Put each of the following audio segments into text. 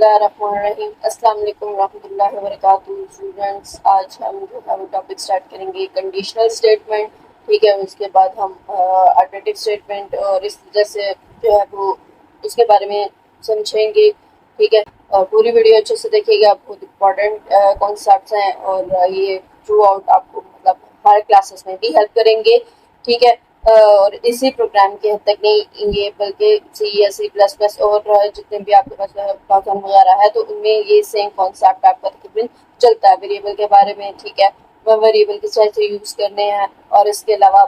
बिस्मिल्लाहिर्रहमानिर्रहीम। अस्सलाम वालेकुम रहमतुल्लाहि व बरकातुहू। स्टूडेंट्स, आज हम जो है वो टॉपिक स्टार्ट करेंगे कंडीशनल स्टेटमेंट। ठीक है, उसके बाद हम अल्टरनेटिव स्टेटमेंट और इस वजह से जो है वो उसके बारे में समझेंगे। ठीक है, और पूरी वीडियो अच्छे से देखिएगा, बहुत इंपॉर्टेंट कॉन्सेप्ट्स हैं और ये थ्रू आउट आपको मतलब हर क्लासेस में भी हेल्प करेंगे। ठीक है, और इसी प्रोग्राम की हद तक नहीं ये बल्कि सी या सी प्लस प्लस और जितने भी आपके पास पाइथन वगैरह है तो उनमें ये सेम कॉन्सेप्ट आपका तकरीबन चलता है वेरिएबल के बारे में। ठीक है, वह वेरिएबल किस तरह से यूज़ करने हैं और इसके अलावा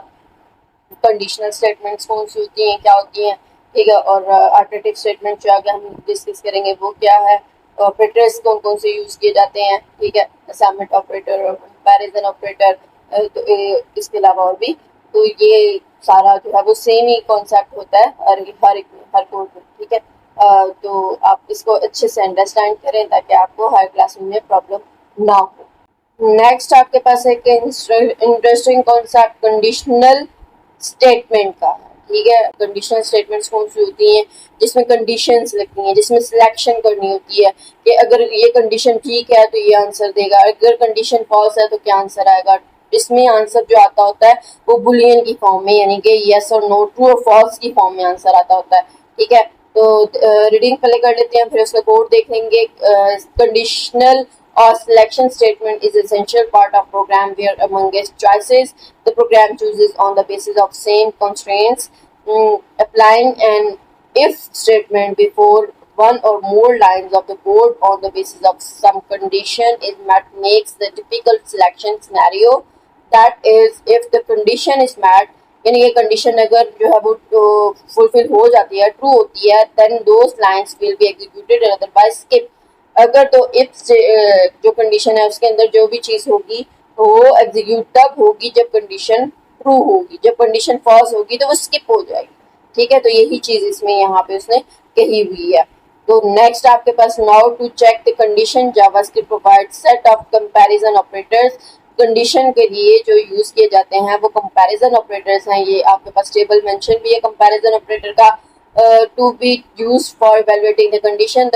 कंडीशनल स्टेटमेंट्स कौन सी होती हैं, क्या होती हैं। ठीक है, और अल्टरनेटिव स्टेटमेंट जो आगे हम डिस्कस करेंगे वो क्या है, ऑपरेटर्स कौन कौन से यूज़ किए जाते हैं। ठीक है, असाइनमेंट ऑपरेटर और कंपैरिजन ऑपरेटर, तो इसके अलावा और भी। तो ये सारा जो है वो सेम ही कॉन्सेप्ट होता है हर कोड में। ठीक है, तो आप इसको अच्छे से अंडरस्टैंड करें ताकि आपको हर क्लास में प्रॉब्लम ना हो। नेक्स्ट आपके पास एक इंटरेस्टिंग कॉन्सेप्ट कंडीशनल स्टेटमेंट का है। ठीक है, कंडीशनल स्टेटमेंट्स कौन सी होती हैं जिसमें कंडीशंस लगती हैं, जिसमें सिलेक्शन करनी होती है कि अगर ये कंडीशन ठीक है तो ये आंसर देगा, अगर कंडीशन फॉल्स है तो क्या आंसर आएगा। इसमें आंसर जो आता होता है वो बुलियन की फॉर्म में, यानी कि यस और नो, ट्रू और फॉल्स की फॉर्म में आंसर आता होता है। ठीक है, तो रीडिंग पहले कर लेते हैं, फिर उसका कोड देख लेंगे। Conditional or selection statement is essential part of program where among its choices the program chooses on the basis of same constraints. Applying an if statement before one or more lines of the code on the basis of some condition is met makes the typical selection scenario. That is, if the condition is met, यानी ये condition अगर जो है वो fulfil हो जाती है, true होती है, then those lines will be executed and otherwise skip. अगर तो इफ जो कंडीशन है उसके अंदर जो भी चीज होगी वो एग्जीक्यूट तब होगी जब कंडीशन ट्रू होगी, जब कंडीशन फॉल्स होगी तो वो स्किप हो जाएगी। ठीक है, तो यही चीज इसमें यहाँ पे उसने कही हुई है। तो नेक्स्ट आपके पास now to check the condition JavaScript provide set of comparison operators. Condition के लिए जो यूज किए जाते हैं वो कंपैरिजन ऑपरेटर्स हैं। ये आपके पास टेबल मेंशन भी है कंपैरिजन ऑपरेटर का। To be used for evaluating the condition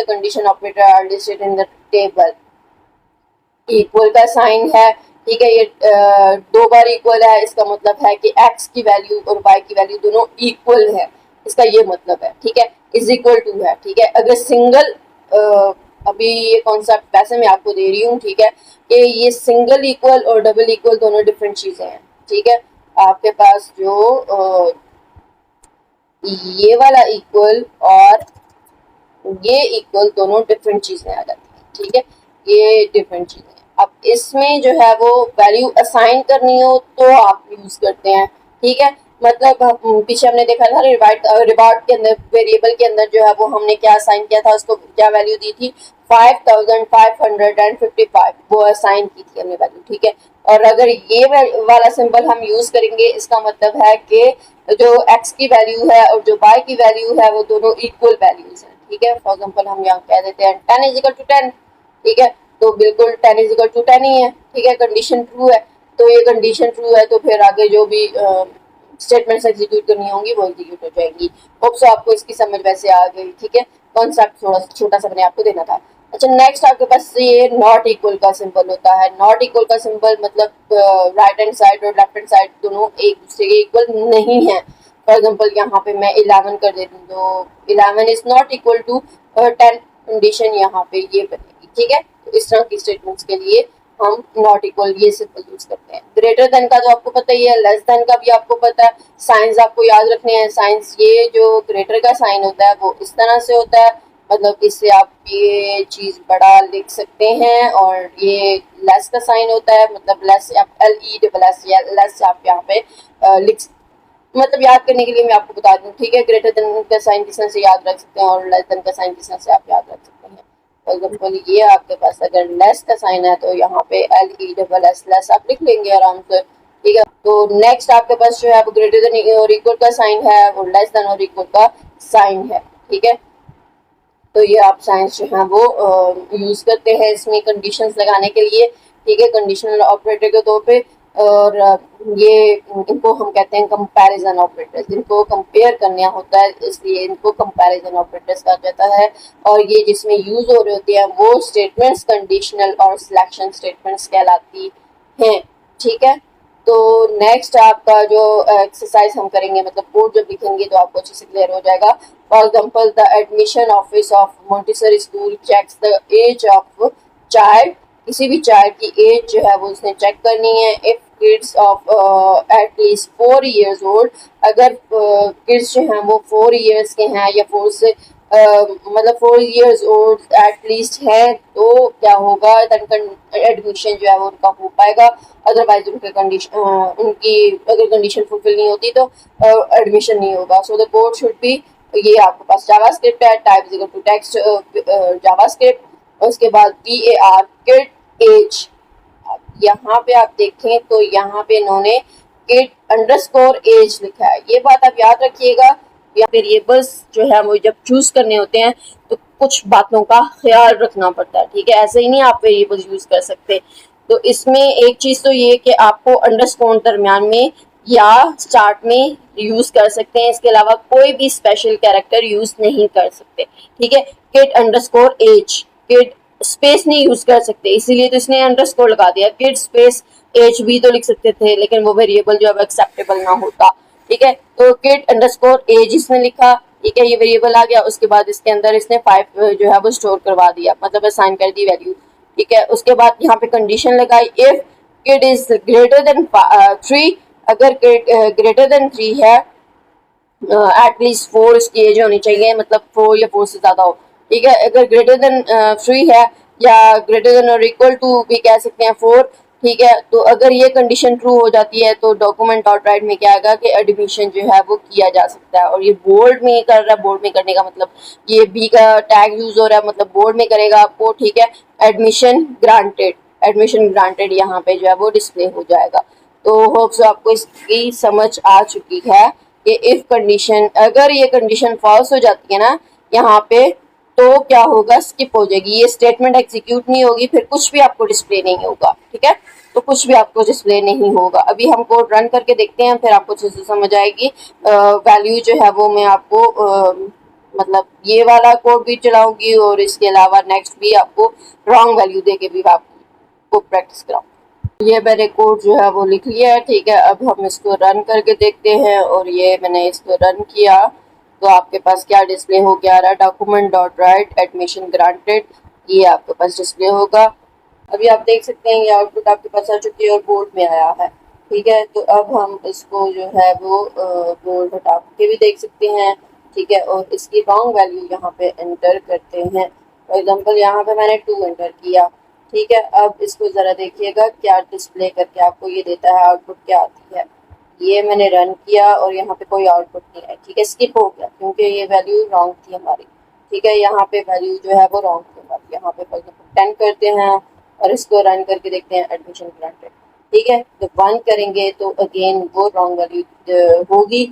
operator are listed in the table. Equal का साइन है। ठीक है, ये दो बार इक्वल है, इसका मतलब है कि x की वैल्यू और y की वैल्यू दोनों इक्वल है, इसका ये मतलब है। ठीक है, इज इक्वल टू है। ठीक है, अगर सिंगल अभी ये कॉन्सेप्ट वैसे मैं आपको दे रही हूँ। ठीक है, कि ये सिंगल इक्वल और डबल इक्वल दोनों डिफरेंट चीजें हैं। ठीक है, आपके पास जो ये वाला इक्वल और ये इक्वल दोनों डिफरेंट चीजें आ जाती हैं। ठीक है, ये डिफरेंट चीजें। अब इसमें जो है वो वैल्यू असाइन करनी हो तो आप यूज करते हैं। ठीक है, मतलब पीछे हमने देखा था रिवार्ड के अंदर, वेरिएबल के अंदर जो है वो हमने क्या असाइन किया था, उसको क्या वैल्यू दी थी, 5555, वो असाइन की थी हमने वैल्यू। ठीक है, और अगर ये वाला सिंबल हम यूज करेंगे इसका मतलब है कि जो x की वैल्यू है और जो y की वैल्यू है वो दोनों इक्वल वैल्यूज हैं। ठीक है, फॉर एग्जाम्पल हम यहाँ कह देते हैं 10 इज इक्वल टू 10। ठीक है, तो बिल्कुल 10 इज इक्वल टू 10 ही है। ठीक है, कंडीशन ट्रू है, तो ये कंडीशन ट्रू है तो फिर आगे जो भी स्टेटमेंट्स एग्जीक्यूट करनी होंगी वो एग्जीक्यूट हो जाएंगी। होप सो आपको इसकी समझ वैसे आ गई। ठीक है, कॉन्सेप्ट थोड़ा छोटा सा मैंने आपको देना था। अच्छा, नेक्स्ट आपके पास ये नॉट इक्वल का सिंबल होता है। नॉट इक्वल का सिंबल मतलब राइट हैंड साइड और लेफ्ट हैंड साइड दोनों एक दूसरे के इक्वल नहीं है। फॉर एग्जाम्पल यहाँ पे मैं 11 कर देती हूँ तो 11 is not equal to 10, condition यहाँ पे ये बनेगी। ठीक है, तो इस तरह की स्टेटमेंट्स के लिए हम नॉट इक्वल ये सिंबल यूज करते हैं। ग्रेटर देन का तो आपको पता ही है, लेस देन का भी आपको पता है। साइंस आपको याद रखने हैं। साइंस ये जो ग्रेटर का साइन होता है वो इस तरह से होता है, मतलब इससे आप ये चीज बड़ा लिख सकते हैं, और ये लेस का साइन होता है, मतलब लेस आप LESS या लेस आप यहाँ पे लिख, मतलब याद करने के लिए मैं आपको बता दूं। ठीक है, ग्रेटर देन का साइन किस तरह से याद रख सकते हैं और लेस देन का साइन किस तरह से आप याद रख सकते हैं। फॉर एग्जाम्पल ये आपके पास अगर लेस का साइन है तो यहाँ पे LESS लेस आप लिख लेंगे आराम से। ठीक है, तो नेक्स्ट आपके पास जो है ग्रेटर देन और इक्वल का साइन है और लेस देन और इक्वल का साइन है। ठीक है, तो ये आप साइंस जो है वो यूज करते हैं इसमें कंडीशंस लगाने के लिए। ठीक है, कंडीशनल ऑपरेटर के तौर पे। और ये इनको हम कहते हैं कंपैरिजन ऑपरेटर्स। इनको कंपेयर करना होता है, इसलिए इनको कंपैरिजन ऑपरेटर्स कहा जाता है। और ये जिसमें यूज हो रहे होते हैं वो स्टेटमेंट्स कंडीशनल और सिलेक्शन स्टेटमेंट्स कहलाती हैं। ठीक है, तो नेक्स्ट आपका जो एक्सरसाइज हम करेंगे, मतलब कोड जब लिखेंगे तो आपको अच्छे से क्लियर हो जाएगा। For example, the admission office of Montessori school checks the age of child. किसी भी चाइल्ड की एज जो है वो उसने चेक करनी है। If kids of at least 4 years old, अगर किड्स जो हैं वो 4 years के हैं या 4 से मतलब 4 years ओल्ड एट लीस्ट है, तो क्या होगा, एडमिशन जो है वो उनका हो पाएगा। अदरवाइज उनके कंडीशन उनकी अगर कंडीशन फुलफिल नहीं होती तो एडमिशन नहीं होगा। So the code should be, ये आपके पास जावास्क्रिप्ट है, type is equal to text JavaScript. उसके बाद var किड एज। यहाँ पे आप देखें तो यहाँ पे इन्होंने किड अंडरस्कोर एज लिखा है। ये बात आप याद रखिएगा, या वेरिएबल्स जो है वो जब चूज करने होते हैं तो कुछ बातों का ख्याल रखना पड़ता है। ठीक है, ऐसे ही नहीं आप वेरिएबल्स यूज कर सकते। तो इसमें एक चीज तो ये कि आपको अंडरस्कोर दरमियान में या स्टार्ट में यूज कर सकते हैं, इसके अलावा कोई भी स्पेशल कैरेक्टर यूज नहीं कर सकते। ठीक है, kid underscore age, kid space नहीं यूज कर सकते, इसीलिए तो इसने अंडरस्कोर लगा दिया। किड स्पेस एज भी तो लिख सकते थे, लेकिन वो वेरिएबल जो है एक्सेप्टेबल ना होता। ठीक है, तो किड अंडरस्कोर एज इसने लिखा। ठीक है, ये वेरिएबल आ गया। उसके बाद इसके अंदर इसने 5 जो है वो स्टोर करवा दिया, मतलब असाइन कर दी वैल्यू। ठीक है, उसके बाद यहाँ पे कंडीशन लगाई, if kid is greater then 3, अगर किड ग्रेटर देन 3 है, एटलीस्ट 4 इसकी एज होनी चाहिए, मतलब 4 या 4 से ज्यादा हो। ठीक है, अगर ग्रेटर देन 3 है या ग्रेटर देन और इक्वल टू भी कह सकते हैं 4। ठीक है, तो अगर ये कंडीशन ट्रू हो जाती है तो डॉक्यूमेंट डॉट राइट में क्या आएगा कि एडमिशन जो है वो किया जा सकता है। और ये बोल्ड में कर रहा है, बोल्ड में करने का मतलब ये बी का टैग यूज हो रहा है, मतलब बोल्ड में करेगा आपको। ठीक है, एडमिशन ग्रांटेड, एडमिशन ग्रांटेड यहाँ पे जो है वो डिस्प्ले हो जाएगा। तो होप्स आपको इसकी समझ आ चुकी है कि इफ कंडीशन, अगर ये कंडीशन फॉल्स हो जाती है ना यहाँ पे, तो क्या होगा, स्किप हो जाएगी, ये स्टेटमेंट एग्जीक्यूट नहीं होगी, फिर कुछ भी आपको डिस्प्ले नहीं होगा। ठीक है, तो कुछ भी आपको डिस्प्ले नहीं होगा। अभी हम कोड रन करके देखते हैं, फिर आपको अच्छे से समझ आएगी। वैल्यू जो है वो मैं आपको मतलब ये वाला कोड भी चलाऊंगी और इसके अलावा नेक्स्ट भी आपको रॉन्ग वैल्यू दे के भी आपको प्रैक्टिस कराऊंगी। ये मैंने कोड जो है वो लिख लिया है। ठीक है, अब हम इसको रन करके देखते हैं। और ये मैंने इसको रन किया तो आपके पास क्या डिस्प्ले हो गया रहा, document dot right admission granted, ये आपके पास डिस्प्ले होगा। अभी आप देख सकते हैं ये आउटपुट आपके पास आ चुकी है और बोर्ड में आया है। ठीक है, तो अब हम इसको जो है वो बोर्ड हटा के भी देख सकते हैं। ठीक है, और इसकी रॉन्ग वैल्यू यहाँ पे एंटर करते हैं। फॉर एग्जाम्पल यहाँ पे मैंने 2 एंटर किया। ठीक है, अब इसको ज़रा देखिएगा क्या डिस्प्ले करके आपको ये देता है, आउटपुट क्या आती है। ये मैंने रन किया और यहाँ पे कोई आउटपुट नहीं है। ठीक है, स्किप हो गया क्योंकि ये वैल्यू रॉन्ग थी हमारी। ठीक है, यहाँ पे वैल्यू जो है वो रॉन्ग थी हमारी। यहाँ पे फॉर एग्जाम्पल 10 करते हैं और इसको रन करके देखते हैं, एडमिशन ग्रांटेड। ठीक है, जब 1 करेंगे तो अगेन वो रॉन्ग वैल्यू होगी,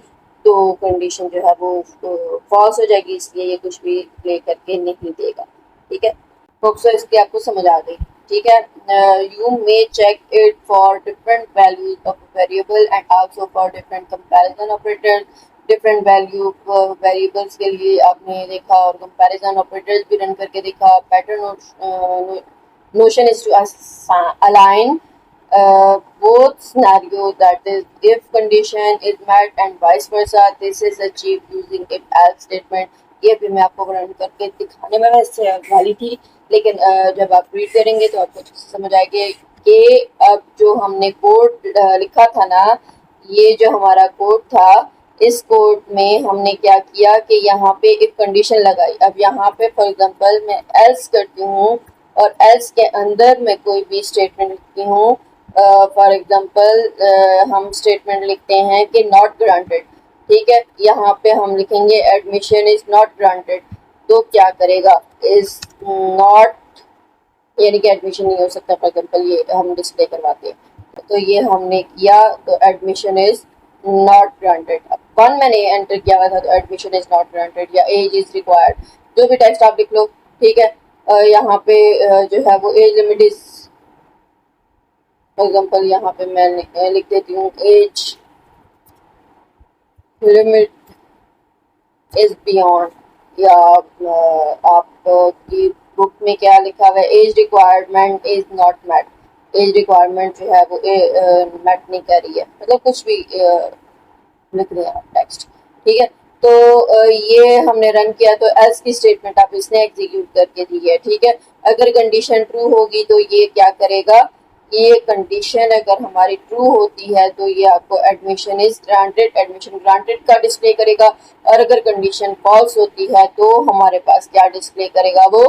तो कंडीशन जो है वो फॉल्स हो जाएगी, इसलिए ये कुछ भी प्ले करके नहीं देगा। ठीक है, होप सो इसकी आपको समझ आ गई। ठीक है, you may check it for different values of variable and also for different comparison operators. Different value variables के लिए आपने देखा और कंपैरिजन ऑपरेटर्स भी रन करके देखा। Pattern notion is to align both scenario, that is if condition is met and vice versa. This is achieved using if else statement. ये भी मैं आपको रन करके दिखाने में वैसे वाली थी, लेकिन जब आप रीड करेंगे तो आपको अच्छे से समझ आएगी कि अब जो हमने कोड लिखा था ना, ये जो हमारा कोड था, इस कोड में हमने क्या किया कि यहाँ पे एक कंडीशन लगाई। अब यहाँ पे फॉर एग्जांपल मैं एल्स करती हूँ और एल्स के अंदर मैं कोई भी स्टेटमेंट लिखती हूँ। फॉर एग्जांपल हम स्टेटमेंट लिखते हैं कि नॉट ग्रांटेड। ठीक है, यहाँ पे हम लिखेंगे एडमिशन इज नॉट ग्रांटेड, तो क्या करेगा, इज नॉट, यानी कि एडमिशन नहीं हो सकता। फॉर एग्जांपल ये हम डिस्प्ले करवाते हैं, तो ये हमने किया तो एडमिशन इज नॉट ग्रांटेड। अब 1 मैंने एंटर किया हुआ था तो एडमिशन इज नॉट ग्रांटेड या एज इज रिक्वायर्ड, जो भी टेक्स्ट आप लिख लो। ठीक है, यहाँ पे जो है वो age limit is for example यहाँ पे मैं लिख देती हूँ एज लिमिट इज बियॉन्ड, या आपकी बुक में क्या लिखा हुआ है, age requirement is not met, age requirement जो है वो मेट नहीं कर रही है, मतलब कुछ भी लिख रहे हैं आप टेक्स्ट, ठीक है। तो ये हमने रन किया तो एल्स की स्टेटमेंट आप इसने एग्जीक्यूट करके दी है, ठीक है। अगर कंडीशन ट्रू होगी तो ये क्या करेगा, ये कंडीशन अगर हमारी ट्रू होती है तो ये आपको admission is granted, admission granted का डिस्प्ले करेगा। और अगर कंडीशन फॉल्स होती है तो हमारे पास क्या डिस्प्ले करेगा, वो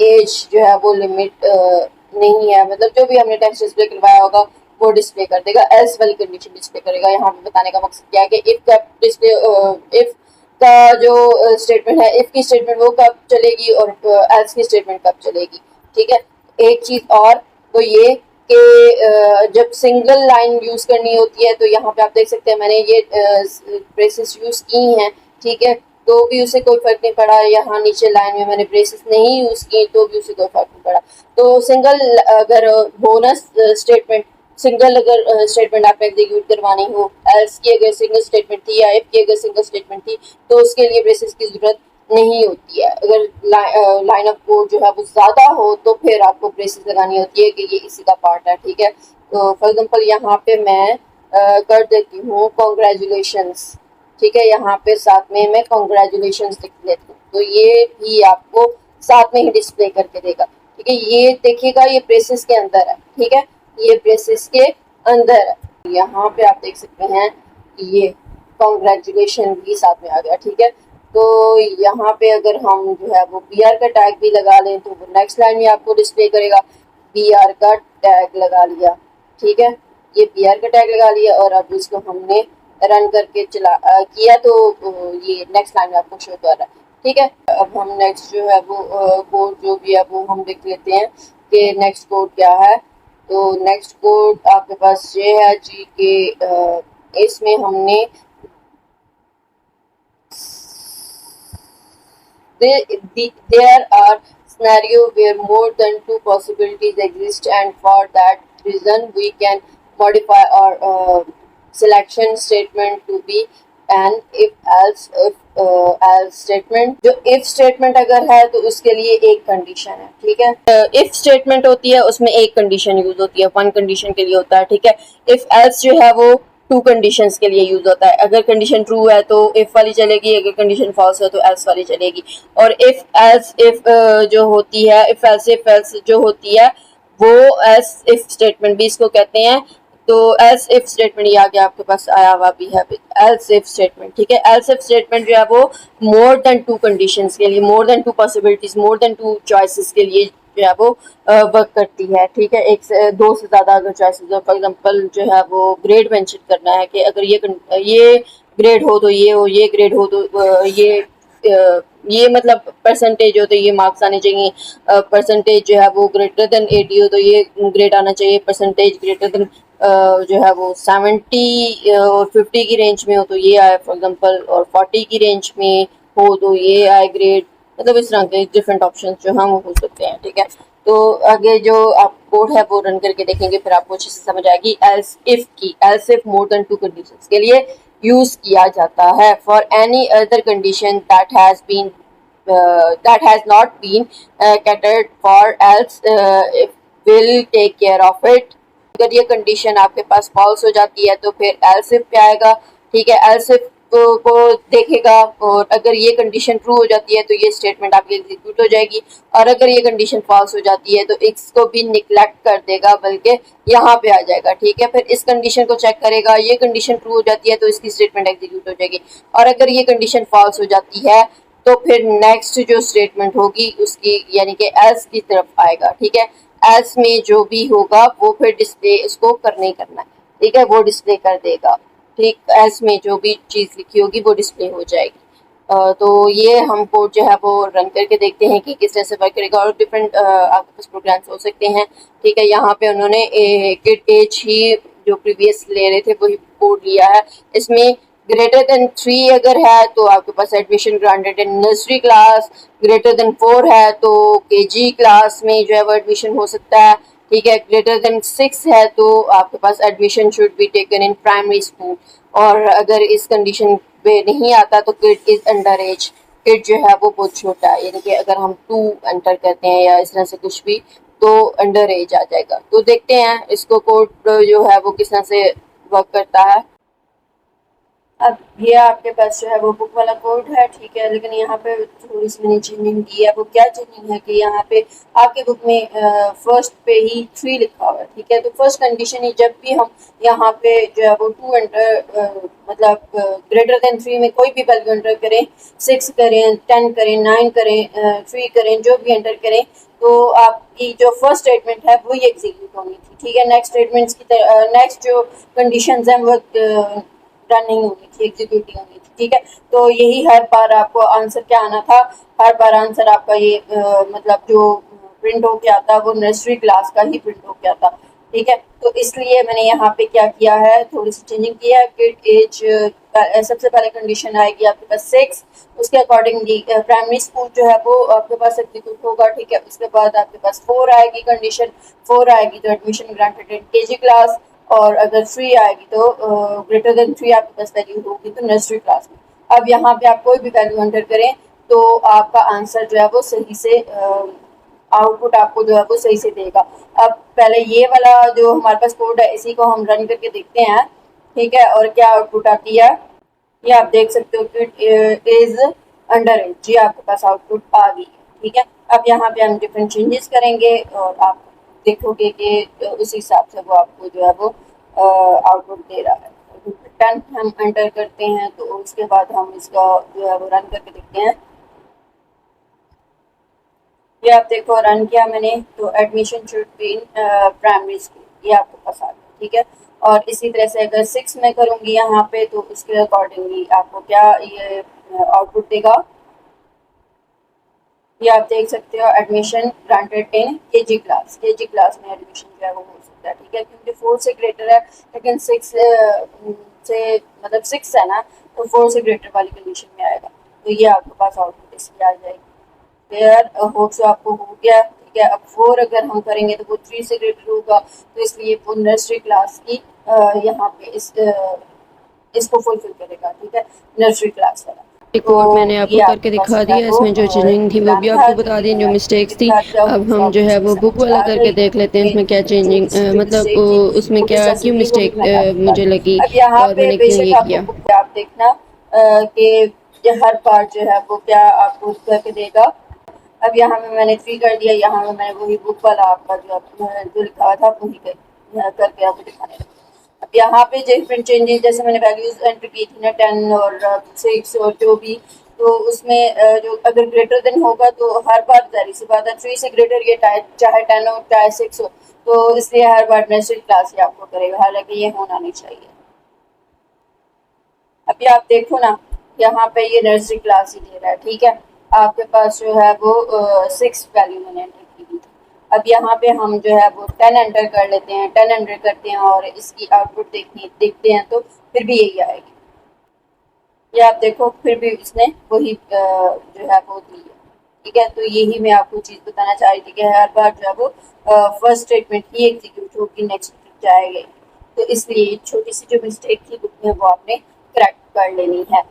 एज जो है वो लिमिट नहीं है, मतलब जो भी हमने टेक्स्ट डिस्प्ले करवाया होगा वो डिस्प्ले कर देगा, एल्स वाली कंडीशन डिस्प्ले करेगा। यहाँ पे बताने का मकसद क्या है कि इफ का डिस्प्ले, इफ का जो स्टेटमेंट है, इफ की स्टेटमेंट वो कब चलेगी और एल्स की स्टेटमेंट कब चलेगी, ठीक है। एक चीज और तो ये कि जब सिंगल लाइन यूज करनी होती है तो यहाँ पे आप देख सकते हैं मैंने ये ब्रेसेस यूज की हैं, ठीक है, तो भी उसे कोई फर्क नहीं पड़ा। यहाँ नीचे लाइन में मैंने ब्रेसेस नहीं यूज की तो भी उसे कोई फर्क नहीं पड़ा। तो सिंगल अगर बोनस स्टेटमेंट, सिंगल अगर स्टेटमेंट आपने एग्जीक्यूट करवानी हो, एल्स की अगर सिंगल स्टेटमेंट थी या इफ की अगर सिंगल स्टेटमेंट थी तो उसके लिए ब्रेसेस की जरूरत नहीं होती है। अगर लाइन ऑफ कोड जो है वो ज्यादा हो तो फिर आपको ब्रेसेस लगानी होती है कि ये इसी का पार्ट है, ठीक है। तो फॉर एग्जाम्पल यहाँ पे मैं कर देती हूँ कॉन्ग्रेचुलेशंस, ठीक है, यहाँ पे साथ में मैं कॉन्ग्रेचुलेशन लिख लेती हूँ तो ये भी आपको साथ में ही डिस्प्ले करके देगा, ठीक है। ये देखिएगा ये ब्रेसेस के अंदर है, ठीक है, ये ब्रेसेस के अंदर है। यहाँ पे आप देख सकते हैं ये कॉन्ग्रेचुलेशन भी साथ में आ गया, ठीक है। तो यहाँ पे अगर हम जो है वो बी आर का टैग भी लगा लें तो वो नेक्स्ट लाइन में आपको डिस्प्ले करेगा, बी आर का टैग लगा लिया, ठीक है, ये बी आर का टैग लगा लिया और अब इसको हमने रन करके किया तो ये नेक्स्ट लाइन में आपको शो कर रहा है, ठीक है। अब हम नेक्स्ट जो है वो कोड जो भी है वो हम देख लेते हैं कि नेक्स्ट कोड क्या है। तो नेक्स्ट कोड आपके पास ये है जी के इसमें हमने there are scenario where more than two possibilities exist, and for that reason we can modify our selection statement to be an if else statement। जो if statement अगर है तो उसके लिए एक कंडीशन है, ठीक है। if statement होती है उसमें एक कंडीशन यूज होती है, वन कंडीशन के लिए होता है, ठीक है। if else जो है वो टू कंडीशंस के लिए यूज होता है। अगर कंडीशन ट्रू है तो इफ वाली चलेगी, अगर कंडीशन फॉल्स है तो एल्स वाली चलेगी। और इफ एल्स इफ जो होती है, इफ एल्स जो होती है वो एल्स इफ स्टेटमेंट भी इसको कहते हैं। तो एल्स इफ स्टेटमेंट ये आगे आपके पास आया हुआ भी है, एल्स इफ स्टेटमेंट, ठीक है। एल्स इफ स्टेटमेंट जो है वो मोर देन टू कंडीशंस के लिए, more than to possibilities, more than two choices के लिए जो है वो वर्क करती है, ठीक है। एक से दो से ज्यादा अगर चॉइसेस हो, फॉर एग्जांपल जो है वो ग्रेड मेंशन करना है कि अगर ये ग्रेड हो तो ये हो, ये ग्रेड हो तो ये मतलब परसेंटेज हो तो ये मार्क्स आने चाहिए, परसेंटेज जो है वो ग्रेटर देन 80 हो तो ये ग्रेड आना चाहिए, परसेंटेज ग्रेटर देन जो है वो 70 और 50 की रेंज में हो तो ये आए फॉर एग्जांपल, और 40 की रेंज में हो तो ये आए ग्रेड, मतलब इस तरह के डिफरेंट ऑप्शन जो हम हो सकते हैं, ठीक है। तो आगे जो आप कोड है वो रन करके देखेंगे फिर आपको अच्छे से समझ आएगी। एल्स इफ की, else if more than to conditions के लिए यूज किया जाता है। For any other condition that has not been catered for else if will take care of it। अगर ये कंडीशन आपके पास फॉल्स हो जाती है तो फिर एल्स इफ पे आएगा, ठीक है, एल्स इफ को देखेगा, और अगर ये कंडीशन ट्रू हो जाती है तो ये स्टेटमेंट आपकी एग्जीक्यूट हो जाएगी, और अगर ये कंडीशन फॉल्स हो जाती है तो इसको भी निगलेक्ट कर देगा, बल्कि यहाँ पे आ जाएगा, ठीक है। फिर इस कंडीशन को चेक करेगा, ये कंडीशन ट्रू हो जाती है तो इसकी स्टेटमेंट एग्जीक्यूट हो जाएगी, और अगर ये कंडीशन फॉल्स हो जाती है तो फिर नेक्स्ट जो स्टेटमेंट होगी उसकी यानी कि एल्स की तरफ आएगा, ठीक है। एल्स में जो भी होगा वो फिर डिस्प्ले इसको करना ही करना है, ठीक है, वो डिस्प्ले कर देगा, ठीक, एल्स में जो भी चीज़ लिखी होगी वो डिस्प्ले हो जाएगी। तो ये हम कोड जो है वो रन करके देखते हैं कि किस तरह से वर्क करेगा, और डिफरेंट आपके पास प्रोग्राम्स हो सकते हैं, ठीक है। यहाँ पे उन्होंने किड एज ही जो प्रीवियस ले रहे थे वही कोड लिया है। इसमें ग्रेटर देन 3 अगर है तो आपके पास admission granted in nursery class, greater than 4 है तो केजी क्लास में जो है वो एडमिशन हो सकता है, ठीक है। ग्रेटर देन 6 है तो आपके पास admission should be taken in primary school. और अगर इस कंडीशन पे नहीं आता तो kid is under age. Kid जो है वो बहुत छोटा है, यानी कि अगर हम 2 एंटर करते हैं या इस तरह से कुछ भी तो अंडर एज आ जाएगा। तो देखते हैं इसको कोड जो है वो किस तरह से वर्क करता है। अब ये आपके पास जो है वो बुक वाला कोड है, ठीक है। लेकिन यहाँ पे थोड़ी सी मैंने चेंजिंग की है। वो क्या चेंजिंग है कि यहाँ पे आपके बुक में फर्स्ट पे ही 3 लिखा हुआ है, ठीक है। तो फर्स्ट कंडीशन ही जब भी हम यहाँ पे जो है वो 2 एंटर मतलब ग्रेटर देन 3 में कोई भी वैल्यू एंटर करें, 6 करें, 10 करें, 9 करें, 3 करें, जो भी एंटर करें तो आपकी जो फर्स्ट स्टेटमेंट है वो ये एग्जीक्यूट होनी थी, ठीक है। नेक्स्ट स्टेटमेंट्स की नेक्स्ट जो कंडीशंस हैं वो रन नहीं होनी थी, एग्जीक्यूट नहीं होनी थी, ठीक है। तो यही हर बार आपको आंसर क्या आना था, हर बार आंसर आपका ये मतलब जो प्रिंट हो के आता वो नर्सरी क्लास का ही प्रिंट हो के आता, ठीक है। तो इसलिए मैंने यहाँ पे क्या किया है, थोड़ी सी चेंजिंग किया है। किड एज सबसे पहले कंडीशन आएगी आपके पास 6, उसके अकॉर्डिंगली प्राइमरी स्कूल जो है वो आपके पास एग्जीक्यूट होगा, ठीक है। उसके बाद आपके पास 4 आएगी, कंडीशन 4 आएगी तो एडमिशन ग्रांटेड इन केजी क्लास। और अगर 3 आएगी तो ग्रेटर देन 3 आपके पास वैल्यू होगी तो नर्सरी क्लास में। अब यहाँ पे आप कोई भी वैल्यू एंटर करें तो आपका आंसर जो है वो सही से आउटपुट आपको जो है वो सही से देगा। अब पहले ये वाला जो हमारे पास कोड है इसी को हम रन करके देखते हैं, ठीक है। और क्या आउटपुट आती है ये आप देख सकते हो कि इज अंडर एज, जी आपके पास आउटपुट आ गई है, ठीक है। अब यहाँ पे हम डिफरेंट चेंजेस करेंगे और आप देखोगे कि उस हिसाब से वो आपको जो है वो आउटपुट दे रहा है। 10 हम एंटर करते हैं तो उसके बाद हम इसका जो है वो रन करके देखते हैं। ये आप देखो रन किया मैंने तो admission should be in primary school, ये आपके पास आ गया, ठीक है। और इसी तरह से अगर 6 में करूँगी यहाँ पे तो उसके अकॉर्डिंगली आपको क्या ये आउटपुट देगा, ये आप देख सकते हो। एडमिशन ग्रांटेड इन केजी क्लास, केजी क्लास में एडमिशन जो है वो हो सकता है, ठीक है। क्योंकि 4 से ग्रेटर है लेकिन 6 से मतलब 6 है ना, तो 4 से ग्रेटर वाली कंडीशन में आएगा। तो ये आपके पास आउटपुट इसकी आ जाएगी। क्लियर होप सो आपको हो गया, ठीक है। अब 4 अगर हम करेंगे तो वो 3 से ग्रेटर होगा, तो इसलिए वो नर्सरी क्लास की यहाँ पे इसको फुलफिल करेगा, ठीक है, नर्सरी क्लास वाला। तो कोड मैंने ये आपको करके आपके पास दिखा जो है दिया, वो इसमें जो चेंजिंग थी वो एग्जाम भी था आपको जो बता कि दी, जो मैंने मिस्टेक्स आपको थी। दिखा दिया। अब होप हम जो आपको है चीज़ वो बुक समझ वाला आ करके गई। देख लेते हैं, उसमें क्या मेरी चेंजिंग छोटी सी जो मतलब मिस्टेक थी उसमें वो किस क्या तरह से क्यों थी वो भी मिस्टेक मैंने आपको बता मुझे दी। लगी अब यहाँ और पे मैंने क्यों बेशक ये आपको किया। बुक पे आप देखना कि ये हर पार्ट जो है वो क्या आपको करके देगा। अब यहाँ पे मैंने 3 कर दिया, यहाँ पे मैंने वही बुक वाला आपका जो लिखा हुआ था वही करके आपको दिखाने लगा। अब यहाँ पे डिफरेंट चेंजेस जैसे मैंने वैल्यूज एंटर की थी ना 10 और 6 और जो भी, तो उसमें जो अगर ग्रेटर देन होगा तो हर बार जारी सी बात है 3 से ग्रेटर ये चाहे 10 हो चाहे 6 हो, तो इसलिए हर बार नर्सरी क्लास ही आपको करेगा, हालांकि ये होना नहीं चाहिए। अभी आप देखो ना यहाँ पे ये नर्सरी क्लास ही दे रहा है, ठीक है। आपके पास जो है वो 6 वैल्यू मैंने एंटर की थी। अब यहाँ पे हम जो है वो 10 एंटर कर लेते हैं, 10 एंटर करते हैं और इसकी आउटपुट देखते हैं तो फिर भी यही आएगी। ये आप देखो फिर भी इसने वही जो है वो दी है, ठीक है। तो यही मैं आपको चीज़ बताना चाह रही थी कि हर बार जो है वो फर्स्ट स्टेटमेंट ही एग्जीक्यूट होगी, नेक्स्ट जाएगा। तो इसलिए छोटी सी जो मिस्टेक थी बुक में वो आपने करेक्ट कर लेनी है।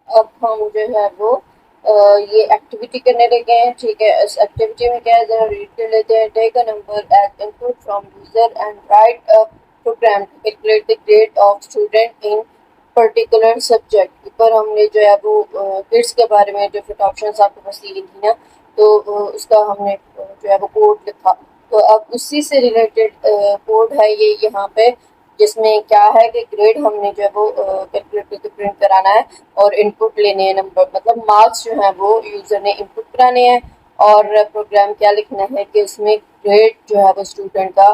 अब हम जो है वो ये एक्टिविटी करने लगे हैं, ठीक है। इस एक्टिविटी में क्या है जरा रीड कर लेते हैं। Take a number as input from user and write a program to calculate the grade of student in particular subject. ऊपर हमने जो है वो किड्स के बारे में डिफरेंट ऑप्शंस आपके पास दी थी ना, तो उसका हमने जो है वो कोड लिखा। तो अब उसी से रिलेटेड कोड है ये यहाँ पे, जिसमें क्या है कि ग्रेड हमने जो है वो कैलकुलेट करके प्रिंट कराना है और इनपुट लेने हैं नंबर, मतलब मार्क्स जो है वो यूजर ने इनपुट कराने हैं। और प्रोग्राम क्या लिखना है कि उसमें ग्रेड जो है वो स्टूडेंट का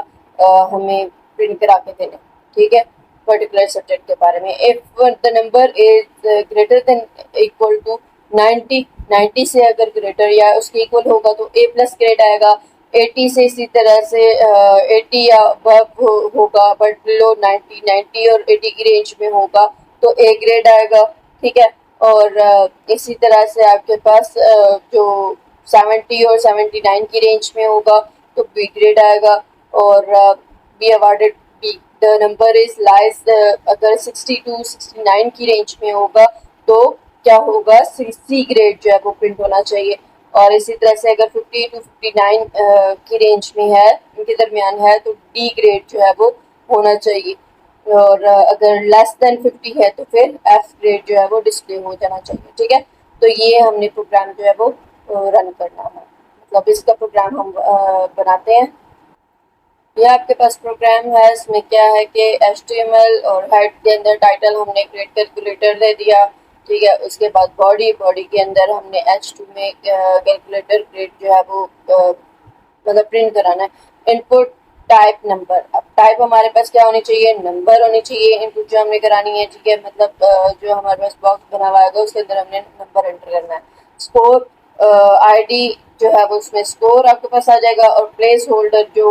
हमें प्रिंट करा के देना, ठीक है, पर्टिकुलर सब्जेक्ट के बारे में। If the number is greater than equal to 90, 90 से अगर ग्रेटर या उसके इक्वल होगा तो ए प्लस ग्रेड आएगा। 80 से इसी तरह से 80 या अबव होगा, बट बिलो 90, 90 और 80 की रेंज में होगा तो ए ग्रेड आएगा, ठीक है। और इसी तरह से आपके पास जो 70 और 79 की रेंज में होगा तो बी ग्रेड आएगा। और be awarded be the number is lies, अगर 60 to 69 की रेंज में होगा तो क्या होगा, सी ग्रेड जो है वो प्रिंट होना चाहिए। और इसी तरह से अगर 50 to 59 की रेंज में है, इनके दरमियान है, तो डी ग्रेड जो है वो होना चाहिए। और अगर लेस देन 50 है तो फिर एफ ग्रेड जो है वो डिस्प्ले हो जाना चाहिए। ठीक है, तो ये हमने प्रोग्राम जो है वो रन करना है, मतलब इसका प्रोग्राम हम बनाते हैं। ये आपके पास प्रोग्राम है, इसमें क्या है कि HTML और हेड के अंदर टाइटल हमने ग्रेड कैलकुलेटर दे दिया। ठीक है, उसके बाद बॉडी के अंदर हमने H2 में कैलकुलेटर ग्रेड जो है वो मतलब प्रिंट कराना है। इनपुट टाइप नंबर, अब टाइप हमारे पास क्या होनी चाहिए, नंबर होनी चाहिए। इनपुट जो हमने करानी है, ठीक है, मतलब जो हमारे पास बॉक्स बना हुआ है उसके अंदर हमने नंबर एंटर करना है। स्कोर आईडी जो है वो उसमें स्कोर आपके पास आ जाएगा, और प्लेस होल्डर जो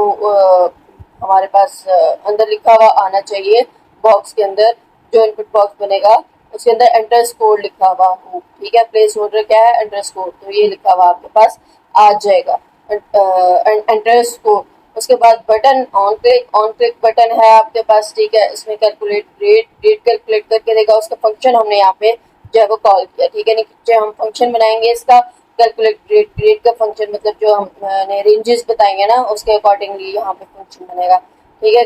हमारे पास अंदर लिखा हुआ आना चाहिए बॉक्स के अंदर, जो इनपुट बॉक्स बनेगा उसके अंदर एंटर स्कोर लिखा हुआ हो। ठीक है, प्लेस होल्डर क्या है, एंटर स्कोर, तो ये लिखा हुआ आपके पास आ जाएगा एंटर स्कोर। उसके बाद बटन ऑन क्लिक बटन है आपके पास। ठीक है, इसमें कैलकुलेट रेट कैलकुलेट करके देगा, उसका फंक्शन हमने यहाँ पे जो है वो कॉल किया। ठीक है, नीचे हम फंक्शन बनाएंगे इसका कैलकुलेट ग्रेड का फंक्शन, मतलब जो हमने रेंजेस बताएंगे ना उसके अकॉर्डिंगली यहाँ पे फंक्शन बनेगा। ठीक है,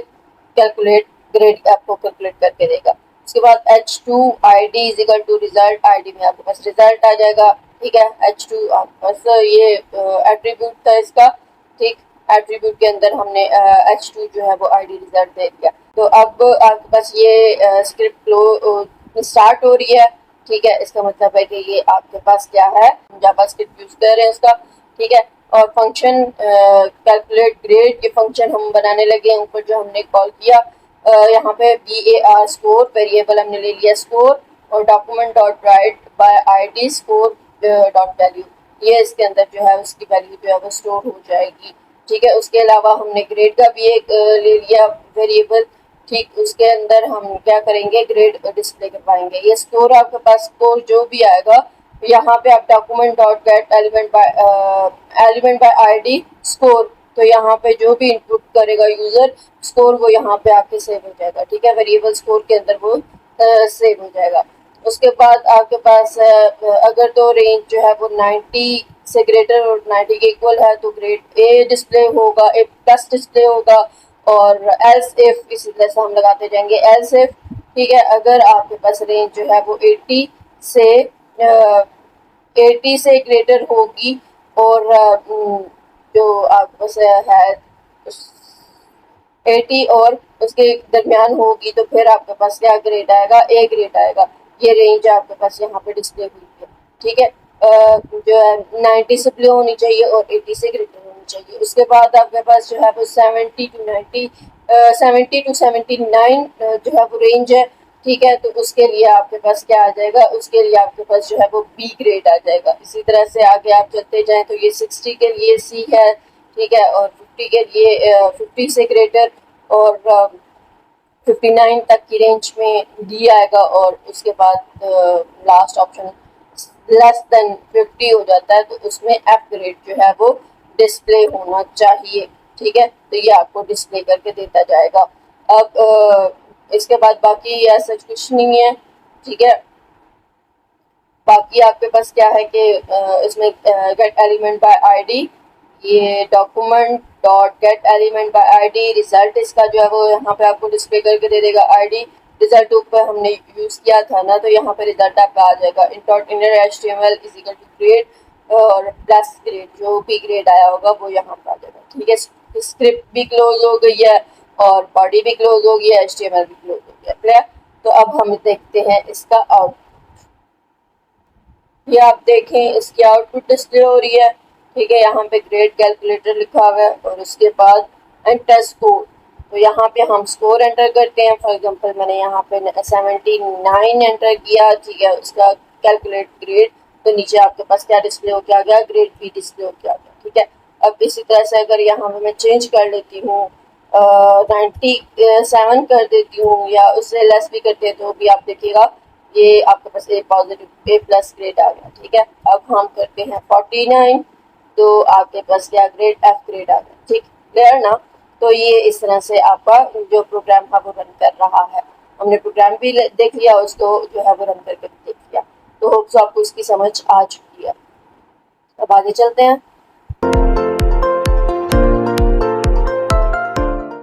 कैलकुलेट ग्रेड आपको कैलकुलेट करके देगा। उसके बाद H2 ID is equal to result ID में आपके पास रिजल्ट आ जाएगा। ठीक है, H2 आपके पास ये एट्रीब्यूट था इसका। ठीक, एट्रीब्यूट के अंदर हमने H2 जो है वो ID रिजल्ट दे दिया। तो अब आपके पास ये स्क्रिप्ट फ्लो स्टार्ट हो रही है। ठीक है, इसका मतलब है कि ये आपके पास क्या है, जावास्क्रिप्ट यूज कर रहे हैं उसका। ठीक है, और फंक्शन कैलकुलेट ग्रेड, ये फंक्शन हम बनाने लगे हैं ऊपर जो हमने कॉल किया। यहाँ पे VAR स्कोर वेरिएबल हमने ले लिया स्कोर, और document dot write by ID score dot value, ये इसके अंदर जो है उसकी वैल्यू जो है वो स्टोर हो जाएगी। ठीक है, उसके अलावा हमने ग्रेड का भी एक ले लिया वेरिएबल। ठीक, उसके अंदर हम क्या करेंगे, ग्रेड डिस्प्ले करवाएंगे। ये स्कोर आपके पास स्कोर जो भी आएगा, यहाँ पे आप document dot gate element by ID score, तो यहाँ पे जो भी इनपुट करेगा यूजर स्कोर वो यहाँ पे आके सेव हो जाएगा। ठीक है, वेरिएबल स्कोर के अंदर वो सेव हो जाएगा। उसके बाद आपके पास अगर तो रेंज जो है वो 90 से ग्रेटर और 90 के इक्वल है तो ग्रेड ए डिस्प्ले होगा, ए प्लस डिस्प्ले होगा। और एल्स इफ इसी तरह से हम लगाते जाएंगे एल्स इफ। ठीक है, अगर आपके पास रेंज जो है वो 80 से 80 से ग्रेटर होगी, और जो आपके पास है 80 और उसके दरमियान होगी, तो फिर आपके पास क्या ग्रेड आएगा, ए ग्रेड आएगा। ये रेंज आपके पास यहाँ पे डिस्प्ले हुई है। ठीक है, जो है 90 से बिलो होनी चाहिए और 80 से ग्रेटर होनी चाहिए। उसके बाद आपके पास जो है वो 70 to 79 जो है वो रेंज है। ठीक है, तो उसके लिए आपके पास क्या आ जाएगा, उसके लिए आपके पास जो है वो बी ग्रेड आ जाएगा। इसी तरह से आगे आप चलते जाएं तो ये 60 के लिए सी है। ठीक है, और 50 के लिए 50 से ग्रेटर, और 59 तक की रेंज में डी आएगा, और उसके बाद लास्ट ऑप्शन लेस देन 50 हो जाता है तो उसमें एफ ग्रेड जो है वो डिस्प्ले होना चाहिए। ठीक है, तो ये आपको डिस्प्ले करके देता जाएगा। अब इसके बाद बाकी ऐसा कुछ नहीं है। ठीक है, बाकी आपके पास क्या है कि इसमें गेट एलिमेंट बाय ID, ये document dot gate element by ID result इसका जो है वो यहाँ पे आपको डिस्प्ले करके दे देगा। ID रिजल्ट ऊपर हमने यूज किया था ना, तो यहाँ पे रिजल्ट आपका आ जाएगा। Dot inner HTML is equal to grade और प्लस ग्रेड, जो भी ग्रेड आया होगा वो यहाँ पे आ जाएगा। ठीक है, स्क्रिप्ट भी क्लोज हो गई है और बॉडी भी क्लोज हो गई है, HTML भी क्लोज हो गया। क्लियर? तो अब हम देखते हैं इसका आउटपुट। ये आप देखें इसकी आउटपुट डिस्प्ले हो रही है। ठीक है, यहाँ पे ग्रेड कैलकुलेटर लिखा हुआ है और उसके बाद एंटर स्कोर, तो यहाँ पे हम स्कोर एंटर करते हैं। फॉर एग्जांपल मैंने यहाँ पे 79 एंटर किया। ठीक है, उसका कैलकुलेट ग्रेड, तो नीचे आपके पास क्या डिस्प्ले हो के आ गया, ग्रेड बी डिस्प्ले हो के आ गया। ठीक है, अब इसी तरह से अगर यहाँ पे मैं चेंज कर लेती हूँ 97 कर देती हूँ या उससे लेस भी करते हैं, तो भी आप देखिएगा ये आपके पास ए पॉजिटिव ए प्लस ग्रेड आ गया। ठीक है, अब हम करते हैं 49, तो आपके पास क्या ग्रेड एफ ग्रेड आ गया। ठीक, क्लियर ना? तो ये इस तरह से आपका जो प्रोग्राम है वो रन कर रहा है। हमने प्रोग्राम भी देख लिया, उसको जो है वो रन करके भी देख लिया। तो होप सो आपको इसकी समझ आ चुकी है। अब आगे चलते हैं।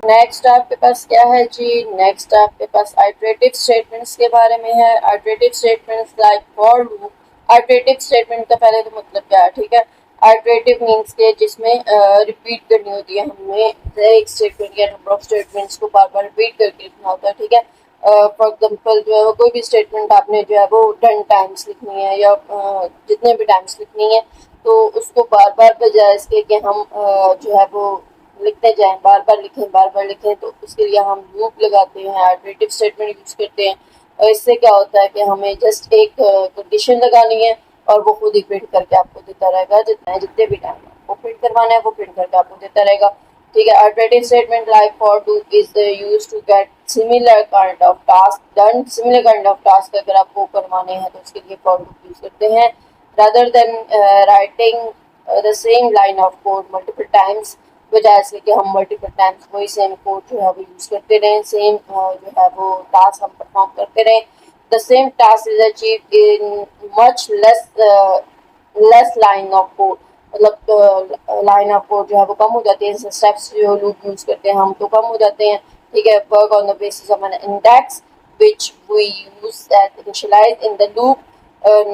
नेक्स्ट आपके पास क्या है जी? नेक्स्ट आपके पास आइटरेटिव स्टेटमेंट्स के बारे में है। Iterative statements like for loop. Iterative statement का पहले तो मतलब क्या है, ठीक है। आइटरेटिव मीन्स के जिसमें रिपीट करनी होती है, हमें एक स्टेटमेंट या नंबर ऑफ स्टेटमेंट्स को बार बार रिपीट करके लिखना होता है, ठीक है। फॉर एग्जाम्पल जो है वो कोई भी स्टेटमेंट आपने जो है वो 10 टाइम्स लिखनी है या जितने भी टाइम्स लिखनी है, तो उसको बार बार बजाय इसके कि हम जो है वो लिखते जाएं, बार बार लिखें, तो उसके लिए हम लूप लगाते हैं, आइटरेटिव स्टेटमेंट यूज करते हैं। और इससे क्या होता है कि हमें जस्ट एक कंडीशन लगानी है और वो खुद ही प्रिंट करके आपको देता रहेगा, जितने भी टाइम आपको प्रिंट करवाना है वो प्रिंट करके आपको देता रहेगा, ठीक है। Iterative statement like for loop is used to get similar kind of task done. Similar kind of task अगर आपको करवाने हैं तो उसके लिए फॉर लूप यूज करते हैं, rather than writing the same line of code multiple times, बजाय से कि हम मल्टीपल टाइम्स वही सेम कोड जो है वो यूज करते रहें, सेम जो है वो टास्क हम परफॉर्म करते रहें। The same task is achieve in much less line of code, मतलब लाइन ऑफ कोड जो है वो कम हो जाती है, स्टेप्स जो लूप यूज करते हैं हम तो कम हो जाते हैं, ठीक है। Work on the basis of an index which we use that initialize in the loop.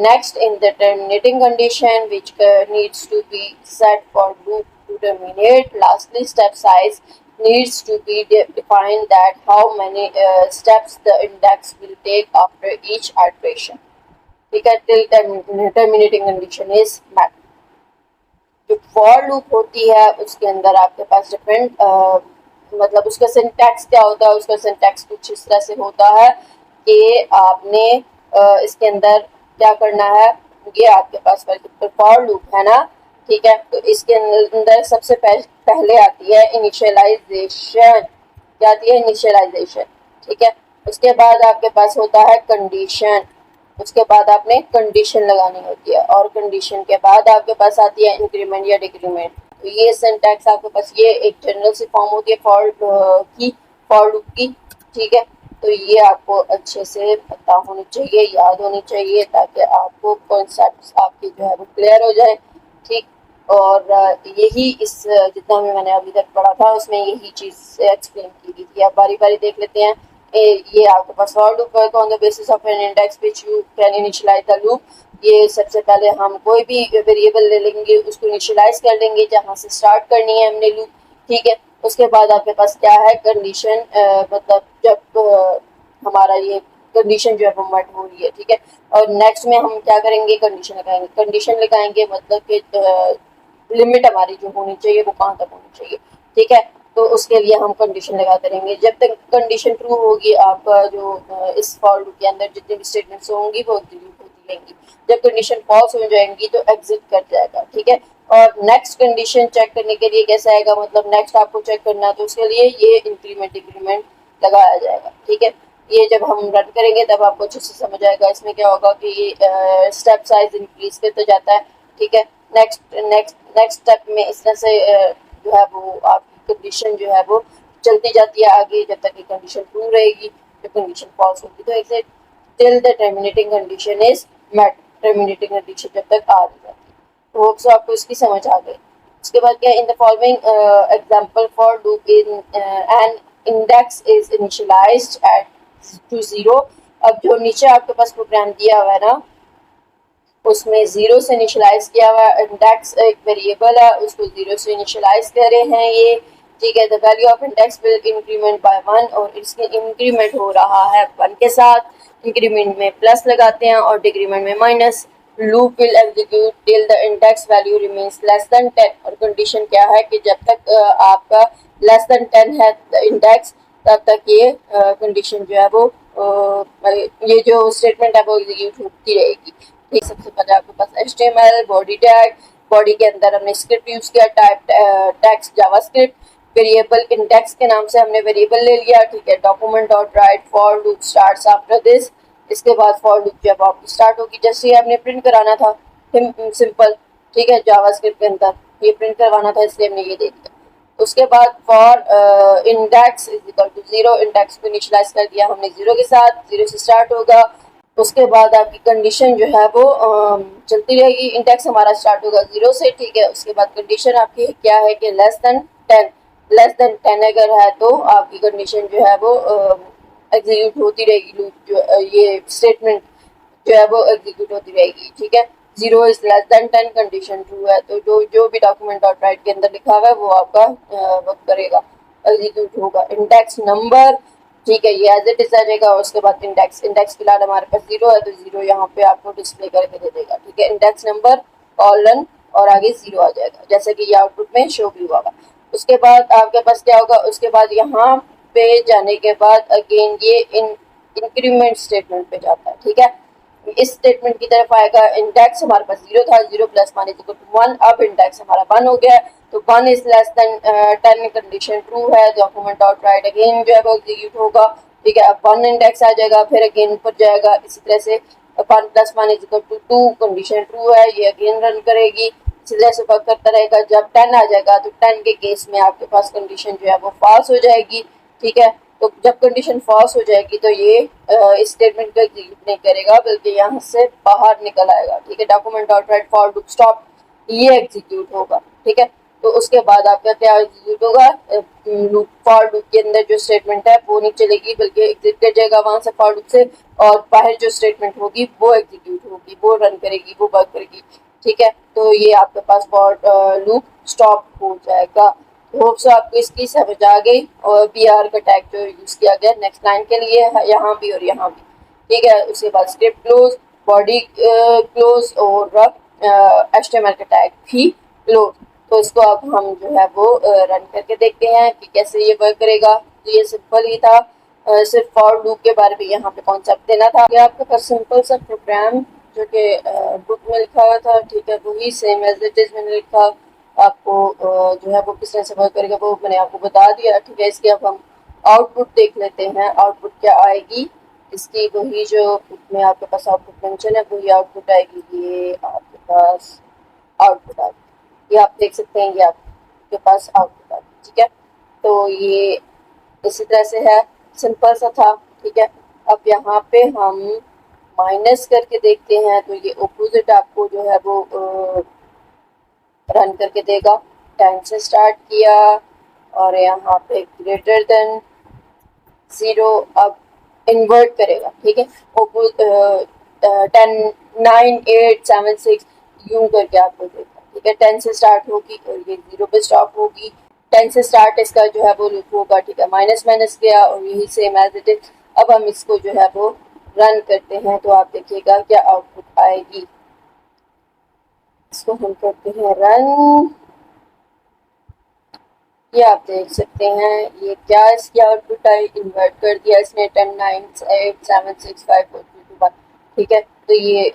Next, in the terminating condition, which needs to be set for loop to terminate. Lastly, step size needs to be defined, that how many steps the index will take after each iteration. ठीक है, till terminating condition is met. जो for loop होती है उसके अंदर आपके पास different मतलब उसका सिंटैक्स क्या होता है, उसका सिंटैक्स कुछ इस तरह से होता है कि आपने इसके अंदर क्या करना है। ये आपके पास फॉर लूप है ना, ठीक है। तो इसके अंदर सबसे पहले आती है इनिशियलाइजेशन। क्या आती है? इनिशियलाइजेशन, ठीक है। उसके बाद आपके पास होता है कंडीशन, उसके बाद आपने कंडीशन लगानी होती है, और कंडीशन के बाद आपके पास आती है इंक्रीमेंट या डिक्रीमेंट। तो ये सिंटैक्स आपके पास, ये एक जनरल सी फॉर्म होती है फॉर लूप की, ठीक है। तो ये आपको अच्छे से पता होनी चाहिए, याद होनी चाहिए, ताकि आपको कॉन्सेप्ट आपके जो है वो क्लियर हो जाए, ठीक। और यही इस जितना भी मैंने अभी तक पढ़ा था उसमें यही चीज़ एक्सप्लेन की गई थी। अब बारी बारी देख लेते हैं। ये आपके पास for loop work on the basis of an index which you can initialize the loop. ये सबसे पहले हम कोई भी वेरिएबल ले लेंगे, उसको इनिशियलाइज कर लेंगे जहाँ से स्टार्ट करनी है हमने लूप, ठीक है। उसके बाद आपके पास क्या है? कंडीशन, मतलब जब हमारा ये कंडीशन जो है वो मट हो रही है, ठीक है। और नेक्स्ट में हम क्या करेंगे? कंडीशन लगाएंगे। कंडीशन लगाएंगे मतलब कि लिमिट हमारी जो होनी चाहिए वो कहाँ तक होनी चाहिए, ठीक है। तो उसके लिए हम कंडीशन लगाते रहेंगे जब तक कंडीशन ट्रू होगी। आपका जो इस फॉर लूप के अंदर जितनी भी स्टेटमेंट्स होंगी वो एग्जीक्यूट होती रहेंगी। जब कंडीशन फॉल्स हो जाएंगी तो एग्जिट कर जाएगा, ठीक है। और नेक्स्ट कंडीशन चेक करने के लिए कैसे आएगा, मतलब नेक्स्ट आपको चेक करना है तो उसके लिए ये इंक्रीमेंट डिक्रीमेंट लगाया जाएगा, ठीक है। ये जब हम रन करेंगे तब आपको अच्छे से समझ आएगा। इसमें क्या होगा कि ये स्टेप साइज इंक्रीज करता जाता है, ठीक है। नेक्स्ट स्टेप में इस तरह से जो है वो आपकी कंडीशन जो है वो चलती जाती है आगे जब तक कि कंडीशन ट्रू रहेगी। जब कंडीशन फॉल्स होगी तो exit till the terminating condition is met. Terminating condition जब तक आ रही जाती है। तो होप सो आपको इसकी समझ आ गई। उसके बाद क्या? In the following example for loop in an index is initialized at to 0। अब जो नीचे आपके पास प्रोग्राम दिया हुआ है ना, उसमें 0 से इनिशियलाइज किया हुआ इंडेक्स एक वेरिएबल है, उसको 0 से इनिशियलाइज कर रहे हैं ये, ठीक है। The value of index will increment by 1, और इसकी इंक्रीमेंट हो रहा है 1 के साथ। इंक्रीमेंट में प्लस लगाते हैं और डिक्रीमेंट में minus. Loop will execute till the index value remains less than 10। और कंडीशन क्या है कि जब तक आपका लेस देन 10 है इंडेक्स, तब तक ये कंडीशन जो है वो ये जो स्टेटमेंट है वो एग्जीक्यूट होती रहेगी, ठीक। सबसे पहले आपके पास HTML बॉडी टैग, बॉडी के अंदर हमने स्क्रिप्ट यूज किया, type text JavaScript. Variable index के नाम से हमने वेरिएबल ले लिया, ठीक है। Document dot right for loop starts after this. इसके बाद फॉर लूप जब आपकी स्टार्ट होगी, जैसे ही आपने प्रिंट कराना था सिंपल, ठीक है, जावास्क्रिप्ट के अंदर ये प्रिंट करवाना था इसलिए हमने ये दे दिया। उसके बाद for index is equal to 0, index को इनिशियलाइज कर दिया हमने 0 के साथ, 0 से स्टार्ट होगा। उसके बाद आपकी कंडीशन जो है वो चलती रहेगी। इंडेक्स हमारा स्टार्ट होगा 0 से, ठीक है। उसके बाद कंडीशन आपकी क्या है कि लेस देन 10 अगर है तो आपकी कंडीशन जो है वो एग्जीक्यूट होती रहेगी। लूप जो ये स्टेटमेंट जो है वो एग्जीक्यूट होती रहेगी, ठीक है। 0 is less than 10, condition true है तो जो जो भी डॉक्यूमेंट डॉट राइट के अंदर लिखा हुआ है वो आपका वर्क करेगा, एग्जीक्यूट होगा। इंडेक्स नंबर, ठीक है, ये एज इट इज आ जाएगा। उसके बाद इंडेक्स फिलहाल हमारे पास 0 है तो 0 यहाँ पे आपको डिस्प्ले करके दे देगा, ठीक है। इंडेक्स नंबर कॉलन और आगे 0 आ जाएगा, जैसे कि ये आउटपुट में शो भी हुआ। उसके बाद आपके पास क्या होगा, उसके बाद यहाँ पे जाने के बाद अगेन ये इंक्रीमेंट स्टेटमेंट पे जाता है, ठीक है। इस स्टेटमेंट की तरफ आएगा। इंडेक्स हमारे पास 0 था, 0 plus one is equal to 1। अब इंडेक्स हमारा 1 हो गया, तो 1 is less than 10, condition true है। डॉक्यूमेंट डॉट राइट अगेन जो है वो एग्जीक्यूट होगा, ठीक है। अब 1 इंडेक्स आ जाएगा, फिर अगेन ऊपर जाएगा। इसी तरह से 1 plus 1 is equal to 2, condition true है, ये अगेन रन करेगी। इसी तरह से वर्क करता रहेगा। जब 10 आ जाएगा तो 10 के केस में आपके पास कंडीशन जो है वो फॉल्स हो जाएगी, ठीक है। तो जब कंडीशन फॉल्स हो जाएगी तो ये इस स्टेटमेंट को एग्जीक्यूट नहीं करेगा बल्कि यहाँ से बाहर निकल आएगा, ठीक है। Document dot right for loop stop ये एग्जीक्यूट होगा, ठीक है। तो उसके बाद आपका क्या एग्जीक्यूट होगा, लूप फॉर लूप के अंदर जो स्टेटमेंट है वो नहीं चलेगी बल्कि एग्जिट कर जाएगा वहां से फॉर लूप से, और बाहर जो स्टेटमेंट होगी वो एग्जीक्यूट होगी, वो रन करेगी, वो वर्क करेगी, ठीक है। तो ये आपके पास फॉर लूप स्टॉप हो जाएगा। होप सो आपको इसकी समझ आ गई। और बी आर का टैग जो यूज किया गया नेक्स्ट लाइन के लिए है, यहाँ भी और यहाँ भी, ठीक है। उसके बाद स्क्रिप्ट क्लोज, बॉडी क्लोज और एचटीएमएल का टैग भी क्लोज। तो इसको अब हम जो है वो रन करके देखते हैं कि कैसे ये वर्क करेगा। तो ये सिंपल ही था, सिर्फ फॉर लूप के बारे में यहाँ पे कॉन्सेप्ट देना था। ये आपके पास सिंपल सा प्रोग्राम जो कि बुक में लिखा हुआ था, ठीक है, वही सेम एज इट इज मैंने लिखा। आपको जो है वो किस तरह से वर्क करेगा वो मैंने आपको बता दिया, ठीक है। इसके अब हम आउटपुट देख लेते हैं, आउटपुट क्या आएगी इसकी। वही जो बुक में आपके पास आउटपुट मेंशन है वही आउटपुट आएगी। ये आपके पास आउटपुट आ गई, ये आप देख सकते हैं, ये आपके पास आउटपुट आ गई, ठीक है। तो ये इसी तरह से है, सिंपल सा था, ठीक है। अब यहाँ पे हम माइनस करके देखते हैं तो ये ऑपोजिट आपको जो है वो रन करके देगा। 10 से स्टार्ट किया और यहाँ पे ग्रेटर देन 0 अब इन्वर्ट करेगा, ठीक है। 10 9 8 7 6 यूं करके आपको देगा, ठीक है। 10 से स्टार्ट होगी और ये 0 पे स्टॉप होगी। 10 से स्टार्ट इसका जो है वो लूप होगा, ठीक है। माइनस माइनस गया और यही सेम एज इट इज। अब हम इसको जो है वो रन करते हैं तो आप देखिएगा क्या आउटपुट आएगी। इसको हम करते हैं रन, ये आप देख सकते हैं ये क्या इसकी आउटपुट आई, इन्वर्ट कर दिया इसने। 10 9 8 7 6 5 4 3 2 1, ठीक है। तो ये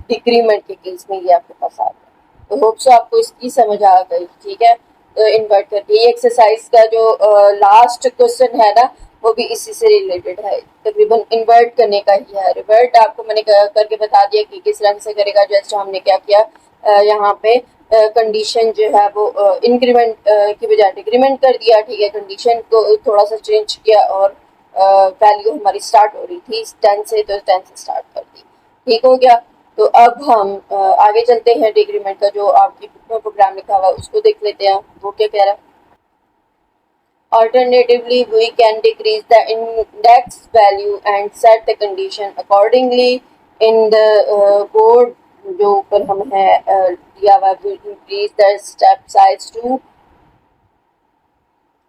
डिक्रीमेंट के केस में ये आपके पास आ गया। तो होप सो आपको इसकी समझ आ गई, ठीक है। तो इन्वर्ट करके ये एक्सरसाइज का जो लास्ट क्वेश्चन है ना वो भी इसी से रिलेटेड है, तकरीबन इन्वर्ट करने का ही है। रिवर्ट आपको मैंने करके बता दिया कि किस रंग से करेगा। जस्ट हमने क्या किया, यहाँ पे कंडीशन जो है वो इंक्रीमेंट की बजाय डिक्रीमेंट कर दिया, ठीक है। कंडीशन को थोड़ा सा चेंज किया और वैल्यू हमारी स्टार्ट हो रही थी 10 से तो 10 से स्टार्ट कर दी, ठीक हो गया। तो अब हम आगे चलते हैं। डिक्रीमेंट का जो आपकी बुक में प्रोग्राम लिखा हुआ है उसको देख लेते हैं, वो क्या कह रहा है। Alternatively, we can decrease the index value and set the condition accordingly. In the code जो ऊपर हम है दिया हुआ है, increase the step size to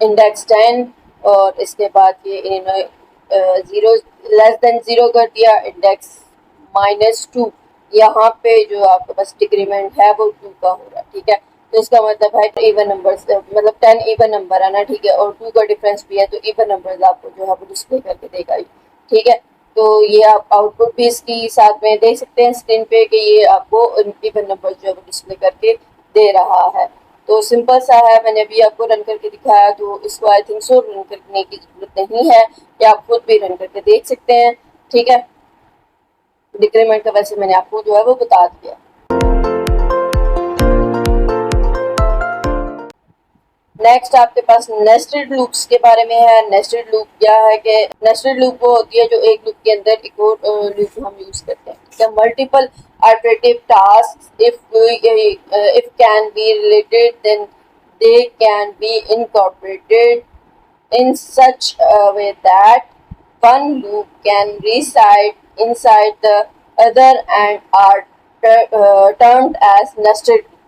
index 10 और इसके बाद ये इन्होंने 0 लेस देन 0 कर दिया, इंडेक्स -2। यहाँ पे जो आपके पास डिक्रीमेंट है वो 2 का हो रहा है, ठीक है। तो इसका मतलब है इवन नंबर, मतलब 10 इवन नंबर है ना, ठीक है, और 2 का डिफरेंस भी है तो इवन नंबर आपको जो है वो डिस्प्ले करके देगा, ठीक है। तो ये आप आउटपुट भी इसकी साथ में देख सकते हैं स्क्रीन पे कि ये आपको इवन नंबर जो है वो डिस्प्ले करके दे रहा है। तो सिंपल सा है, मैंने अभी आपको रन करके दिखाया तो इसको आई थिंक सो रन करने की जरूरत नहीं है, या आप खुद भी रन करके देख सकते हैं, ठीक है। डिक्रीमेंट का वैसे मैंने आपको जो है वो बता दिया। नेक्स्ट आपके पास नेस्टेड लूप्स के बारे में है। नेस्टेड लूप क्या है कि नेस्टेड लूप वो होती है जो एक लूप के अंदर एक और लूप हम यूज करते हैं। क्या multiple iterative task if can be related then they can be incorporated in such a way that one loop can reside inside the other and are termed as nested loop।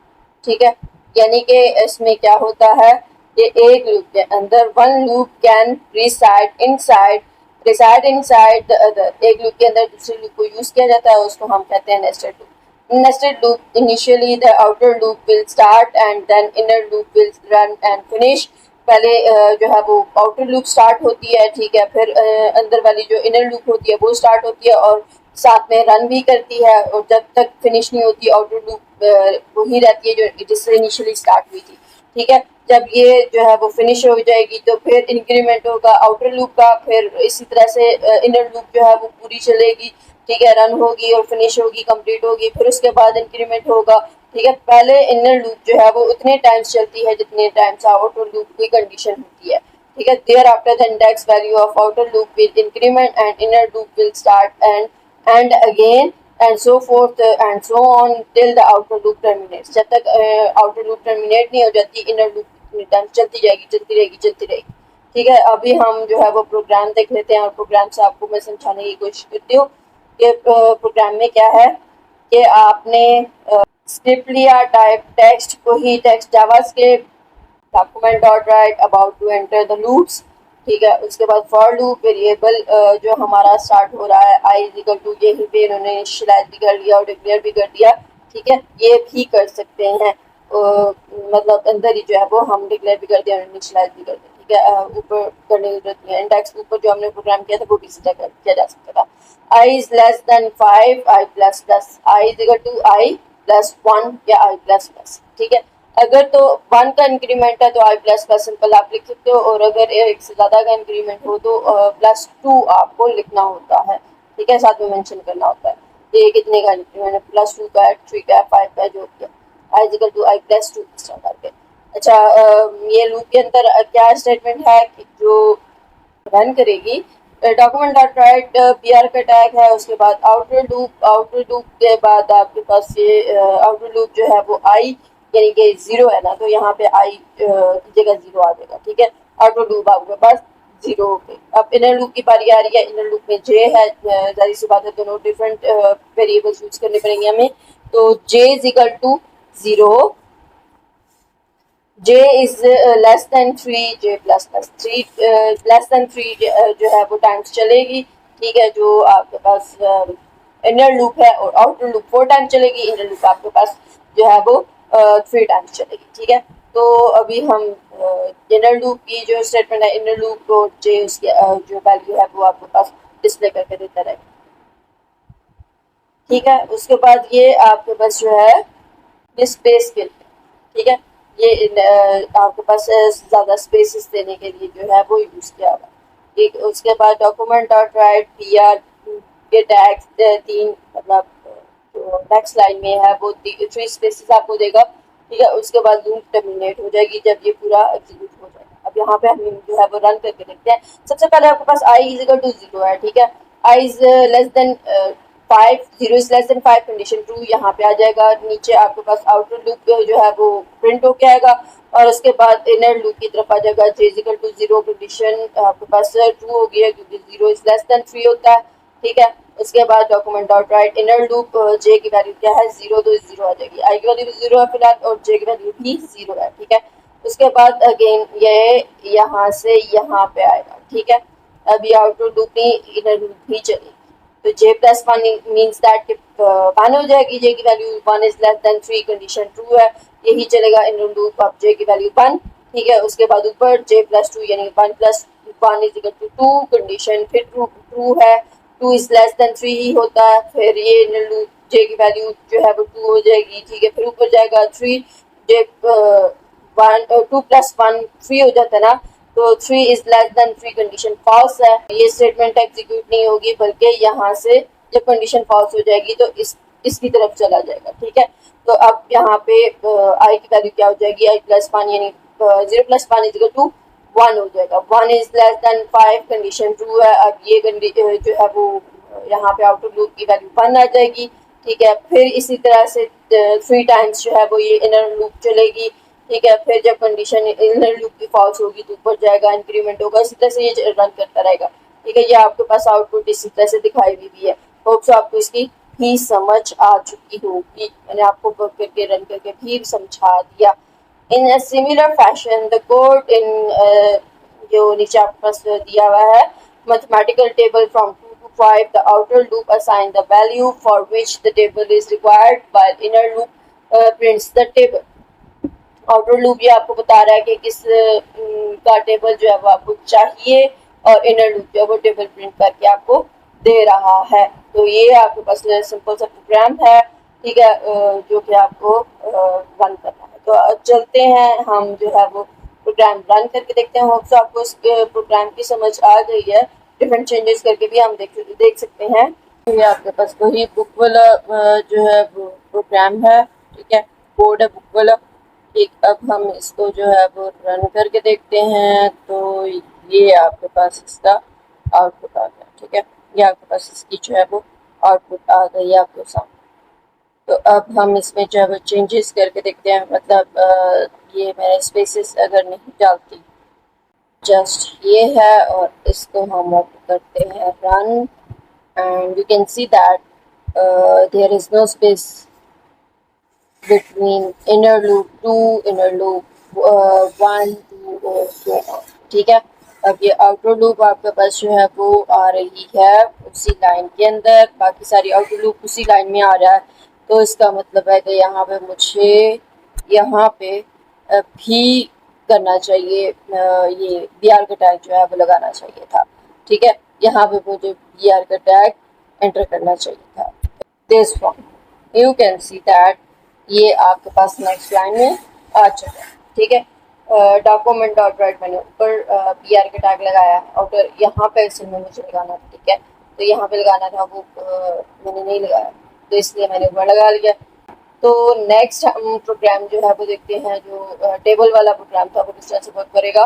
ठीक है, यानी कि इसमें क्या होता है कि एक लूप के अंदर one loop can reside inside the other, एक लूप के अंदर दूसरे लूप को यूज किया जाता है, उसको हम कहते हैं nested loop. Nested loop initially the outer loop will start and then inner loop will run and finish. पहले जो है वो आउटर लूप स्टार्ट होती है, ठीक है, फिर अंदर वाली जो इनर लूप होती है वो स्टार्ट होती है और साथ में रन भी करती है, और जब तक फिनिश नहीं होती आउटर लूप वही रहती है जो जिससे इनिशियली स्टार्ट हुई थी। ठीक है, जब ये जो है वो फिनिश हो जाएगी तो फिर इंक्रीमेंट होगा आउटर लूप का, फिर इसी तरह से इनर लूप जो है वो पूरी चलेगी। ठीक है, रन होगी और फिनिश होगी, कंप्लीट होगी, फिर उसके बाद इंक्रीमेंट होगा। ठीक है, पहले इनर लूप जो है वो उतने टाइम्स चलती है जितने टाइम्स आउटर लूप की कंडीशन होती है। ठीक है, thereafter the index value of outer loop will increment and inner loop will start and again and so forth and so on till the outer loop terminates। जब तक outer loop terminate नहीं हो जाती inner loop इतनी time चलती जाएगी, चलती रहेगी, चलती रहेगी। ठीक है, अभी हम जो है वो प्रोग्राम देख लेते हैं और प्रोग्राम से आपको मैं समझाने की कोशिश करती हूँ कि प्रोग्राम में क्या है कि आपने स्क्रिप्ट लिया, टाइप टेक्स्ट को ही text JavaScript document dot write about to enter the loops. ठीक है, उसके बाद फॉर लूप वेरिएबल जो हमारा स्टार्ट हो रहा है आई इज इक्वल टू, यहीं पे इन्होंने इनिशियलाइज भी कर लिया और डिक्लेयर भी कर दिया। ठीक है, ये भी कर सकते हैं मतलब अंदर ही जो है वो हम डिक्लेयर भी कर दिया और इनिशियलाइज भी कर दिया। ठीक है, ऊपर करने की जरूरत नहीं है, इंडेक्स ऊपर जो हमने प्रोग्राम किया था वो भी सीधा किया जा सकता था। I is less than 5, i plus plus, i is equal to i plus 1 या आई प्लस प्लस। ठीक है, अगर तो 1 का इंक्रीमेंट है तो आई प्लस प्लस सिंपल आप लिख सकते हो, और अगर एक से ज़्यादा का इंक्रीमेंट हो तो +2 आपको लिखना होता है। ठीक है, साथ में मेंशन करना होता है ये कितने का इंक्रीमेंट है, +2 का है, 3 का है, 5 का है, जो भी है। I equal to i plus 2 इस तरह करके। अच्छा, ये लूप के अंदर क्या स्टेटमेंट है कि जो रन करेगी document dot right P R का टैग है, उसके बाद आउटर लूप के बाद आपके पास ये आउटर लूप जो है वो आई यानी कि 0 है ना, तो यहाँ पे आई की जगह 0 आ जाएगा। ठीक है, आउटर लूप आपके पास 0 पे। अब इनर लूप की बारी आ रही है, इनर लूप में जे है, जाहिर सी बात है दोनों डिफरेंट वेरिएबल्स यूज करने पड़ेंगे हमें। तो j is equal to 0, j is less than 3, j plus plus 3 less than 3 जो है वो टाइम्स चलेगी। ठीक है, जो आपके पास इनर लूप है, और आउटर लूप 4 टाइम्स चलेगी, इनर लूप आपके पास जो है वो 3 टाइम्स चलेगी। ठीक है, तो अभी हम इनर लूप की जो स्टेटमेंट है, इनर लूप और j उसकी जो वैल्यू है वो आपके पास डिस्प्ले करके देता रहेगा। ठीक है, उसके बाद ये आपके पास जो है ये स्पेस के लिए। ठीक है, ये आपके पास ज़्यादा स्पेसेस देने के लिए जो है वो यूज़ किया हुआ। ठीक, उसके बाद document dot right P R के टैग्स 3 मतलब जो नेक्स्ट लाइन में है वो 3 स्पेसेस आपको देगा। ठीक है, उसके बाद लूप टर्मिनेट हो जाएगी जब ये पूरा एग्जीक्यूट हो जाएगा। अब यहाँ पे हम जो है वो रन करके देखते हैं। सबसे पहले आपके पास आई इज इक्वल टू 0 है। ठीक है, i is less than 5, 0 is less than 5 condition true यहाँ पे आ जाएगा। नीचे आपके पास आउटर लूप जो है वो प्रिंट होके आएगा, और उसके बाद इनर लूप की तरफ आ जाएगा। जे इज इक्वल टू 0 कंडीशन आपके पास ट्रू हो गई है क्योंकि 0 इज लेस देन 3 होता है। ठीक है, उसके बाद document dot write inner loop j की वैल्यू क्या है 0, तो 0 आ जाएगी। आई की वैल्यू भी 0 है फिलहाल, और जे की वैल्यू भी 0 है। ठीक है, उसके बाद अगेन ये यहाँ से यहाँ पे आएगा। ठीक है, अभी आउटर लूप भी इनर लूप भी चलेगी, तो j प्लस 1 मीन्स दैट 1 हो जाएगी। j की value 1 is less than 3 condition true है, यही चलेगा इनर लूप। अब j की वैल्यू 1। ठीक है, उसके बाद ऊपर j प्लस 2 यानी 1 plus 1 is equal to 2 condition फिर ट्रू है, 2 इज लेस देन 3 ही होता है, फिर ये इनर लूप j की वैल्यू जो है वो 2 हो जाएगी। ठीक है, फिर ऊपर जाएगा 3, j 2 प्लस 1 3 हो जाता है ना, तो 3 is less than 3 condition false है, ये स्टेटमेंट एग्जीक्यूट नहीं होगी, बल्कि यहाँ से जब कंडीशन फॉल्स हो जाएगी तो इसकी तरफ चला जाएगा। ठीक है, तो अब यहाँ पे आई की वैल्यू क्या हो जाएगी, आई प्लस 1 यानी 0 + 1 = 1 हो जाएगा। 1 is less than 5 condition true है। अब ये जो है वो यहाँ पे आउटर लूप की वैल्यू 1 आ जाएगी। ठीक है, फिर इसी तरह से 3 टाइम्स जो है वो ये इनर लूप चलेगी। ठीक है, फिर जब कंडीशन इनर लूप की फॉल्स होगी तो ऊपर जाएगा, इंक्रीमेंट होगा, इसी तरह से ये रन करता रहेगा। ठीक है, ये आपके पास आउटपुट इसी तरह से दिखाई भी है। होप सो आपको इसकी भी समझ आ चुकी होगी। मैंने आपको वर्क करके रन करके भी समझा दिया। In a similar fashion the code in जो नीचे आपके पास दिया हुआ है, mathematical table from 2 to 5, the outer loop assign the value for which the table is required while inner loop prints the table। Outer loop ये आपको बता रहा है कि किस का टेबल जो है वो आपको चाहिए, और इनर लूप जो है वो टेबल प्रिंट करके आपको दे रहा है। तो ये आपके पास सिंपल सा प्रोग्राम है। ठीक है, जो कि आपको रन करना है। तो चलते हैं हम जो है वो प्रोग्राम रन करके देखते हैं। होप्स आपको इस प्रोग्राम की समझ आ गई है। डिफरेंट चेंजेस करके भी हम देख सकते हैं। ये आपके पास वही बुक वाला जो है वो प्रोग्राम है। ठीक है, कोड है बुक वाला। ठीक, अब हम इसको जो है वो रन करके देखते हैं। तो ये आपके पास इसका आउटपुट आ गया। ठीक है, ये आपके पास इसकी जो है वो आउटपुट आ गई आपके सामने। तो अब हम इसमें जो है वो चेंजेस करके देखते हैं। मतलब ये मैंने स्पेसेस अगर नहीं डालती, जस्ट ये है, और इसको हम अब करते हैं run, and you can see that there is no space between inner loop 2, inner loop 1, 2 और so on। ठीक है, अब ये आउटर लूप आपके पास जो है वो आ रही है उसी लाइन के अंदर, बाकी सारी आउटर लूप उसी लाइन में आ रहा है। तो इसका मतलब है कि यहाँ पे मुझे यहाँ पे भी करना चाहिए, ये बी आर का टैग जो है वो लगाना चाहिए था। ठीक है, यहाँ पे मुझे बी आर का टैग एंटर करना चाहिए था। This one you can see that ये आपके पास नेक्स्ट लाइन में आ चुका है। ठीक है, डॉक्यूमेंट डॉट राइट मैंने ऊपर बी आर का टैग लगाया, और यहाँ पे इसे में मुझे लगाना था। ठीक है, तो यहाँ पे लगाना था वो मैंने नहीं लगाया, तो इसलिए मैंने ऊपर लगा लिया। तो नेक्स्ट हम प्रोग्राम जो है वो देखते हैं। जो टेबल वाला प्रोग्राम था वो किस तरह से वर्क करेगा।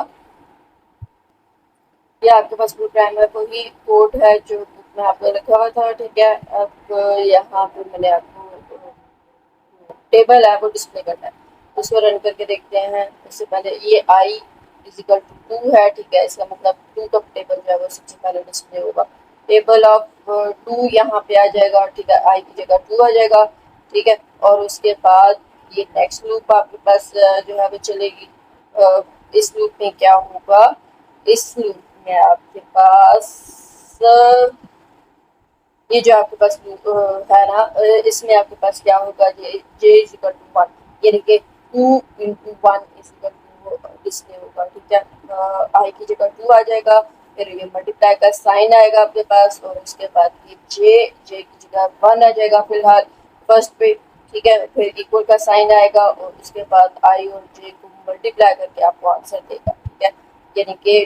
ये आपके पास प्रोग्राम है, वही कोड है जो बुक में आपने रखा हुआ था। ठीक है, अब यहाँ पे मैंने आपको टेबल है वो डिस्प्ले करना है, उसको रन करके देखते हैं। उससे पहले ये आई इजिकल टू 2 है। ठीक है, इसका मतलब 2 का टेबल जो है वो सबसे पहले डिस्प्ले होगा। टेबल ऑफ 2 यहाँ पे आ जाएगा। ठीक है, आई की जगह 2 आ जाएगा। ठीक है, और उसके बाद ये नेक्स्ट लूप आपके पास जो है वो चलेगी। इस लूप में क्या होगा, इस लूप में आपके पास ये जो आपके पास है ना, इसमें आपके पास क्या होगा, जे इज इक्वल टू 1, यानी कि 2 into 1 is equal to display होगा। ठीक है, आई की जगह 2 आ जाएगा, फिर ये मल्टीप्लाई का साइन आएगा आपके पास, और उसके बाद ये जे की जगह 1 आ जाएगा फिलहाल फर्स्ट पे। ठीक है, फिर इक्वल का साइन आएगा, और उसके बाद आई और जे को मल्टीप्लाई करके आपको आंसर देगा। ठीक है, यानी कि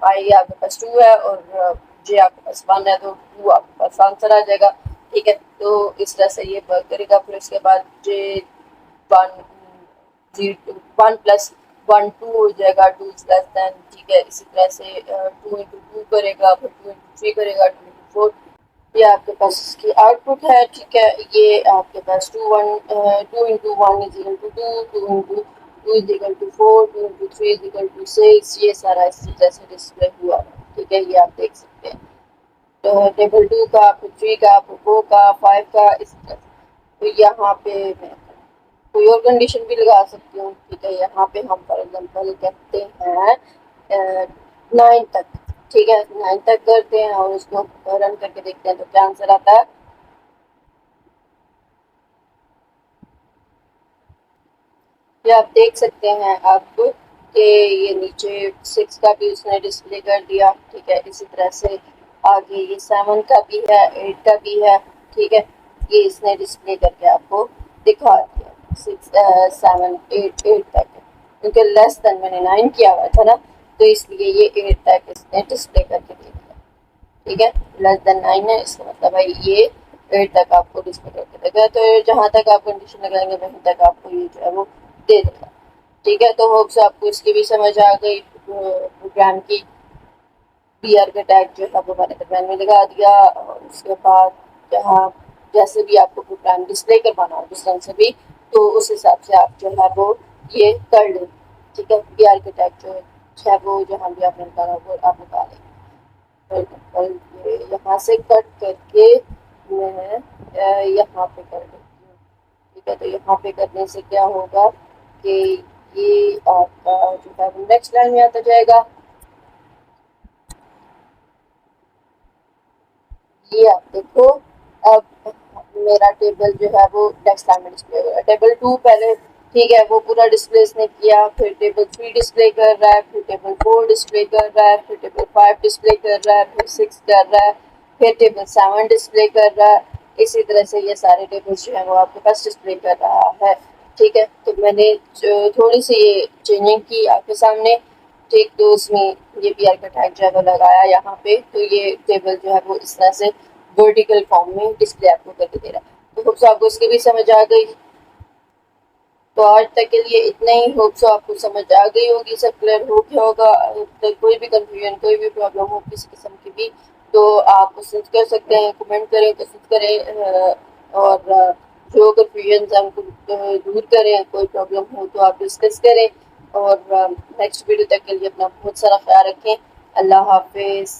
आई आपके पास 2 है और जे आपके पास 1 है, तो 2 आपके पास आंसर आ जाएगा। ठीक है, तो इस तरह से ये वर्क करेगा। फिर उसके बाद जे 1 0 1 प्लस 1 2 हो जाएगा, 2 इज लेस देन। ठीक है, इसी तरह से 2 इंटू 2 करेगा, फिर 2 इंटू 3 करेगा, 2 इंटू 4। ये आपके पास इसकी आउटपुट है। ठीक है, ये आपके पास 2 into 1 is equal to 2, 2 into 2 is equal to 4, 2 into 3 is equal to 6। ये सारा इसी तरह से डिस्प्ले हुआ है। ठीक है, ये आप देख सकते हैं। तो टेबल 2 का, फिर 3 का, फिर 4 का, 5 का, इस तरह। तो यहाँ पे मैं कोई और कंडीशन भी लगा सकती हूँ। ठीक है, यहाँ पे हम फॉर एग्जांपल कहते हैं 9 तक। ठीक है, 9 तक करते हैं और उसको रन करके देखते हैं तो क्या आंसर आता है। ये आप देख सकते हैं अब कि ये नीचे 6 का भी उसने डिस्प्ले कर दिया। ठीक है, इसी तरह से आगे ये 7 का भी है, 8 का भी है। ठीक है, ये इसने डिस्प्ले करके आपको दिखा दिया। 6 7 8 8 तक, क्योंकि लेस देन मैंने 9 किया हुआ था ना, तो इसलिए ये 8 तक इसने डिस्प्ले करके दे दिया। ठीक है, लेस देन 9 है, इसका मतलब है ये 8 तक आपको डिस्प्ले करके देगा। तो जहाँ तक आप कंडीशन लगाएंगे वहीं तक आपको ये जो है वो दे देगा। ठीक है, तो होप्स आपको इसकी भी समझ आ गई प्रोग्राम की। बीआर का टैग जो है वो मैंने दरम्यान में लगा दिया, और उसके बाद जहाँ जैसे भी आपको प्रोग्राम डिस्प्ले करवाना हो जिस रंग से भी, तो उस हिसाब से आप जो है वो ये कर लें। ठीक है, बीआर का टैग जो है वो जहाँ भी आपने निकाला वो आप निकाल लें। ये यहाँ से कट करके मैं यहाँ पे कर देती हूँ। ठीक है, तो यहाँ पे करने से क्या होगा कि ये आपका जो है वो नेक्स्ट लाइन में आता जाएगा। ये आप देखो, अब मेरा टेबल जो है वो डेस्कटॉप में डिस्प्ले हो रहा है। टेबल टू पहले ठीक है वो पूरा डिस्प्ले इसने किया, फिर टेबल थ्री डिस्प्ले कर रहा है, फिर टेबल फोर डिस्प्ले कर रहा है, फिर टेबल फाइव डिस्प्ले कर रहा है, फिर सिक्स कर रहा है, फिर टेबल सेवन डिस्प्ले कर रहा है। इसी तरह से ये सारे टेबल्स जो है वो आपके पास डिस्प्ले कर रहा है। ठीक है, तो मैंने थोड़ी सी ये चेंजिंग की आपके सामने। ठीक, तो उसमें ये पी आर का टैग जो है वो लगाया यहाँ पे, तो ये टेबल जो है वो इस तरह से वर्टिकल फॉर्म में डिस्प्ले आपको करके दे रहा है। तो होप्स आपको इसकी भी समझ आ गई। तो आज तक के लिए इतना ही। होप्स आपको समझ आ गई होगी, सब क्लियर हो गया होगा। तो कोई भी कंफ्यूजन कोई भी प्रॉब्लम हो किसी किस्म की भी, तो आप क्वेश्चन कर सकते हैं, कमेंट करें, क्वेश्चन करें, और जो कंफ्यूजन है उनको दूर करें। कोई प्रॉब्लम हो तो आप डिस्कस करें। और नेक्स्ट वीडियो तक के लिए अपना बहुत सारा ख्याल रखें। अल्लाह हाफिज़।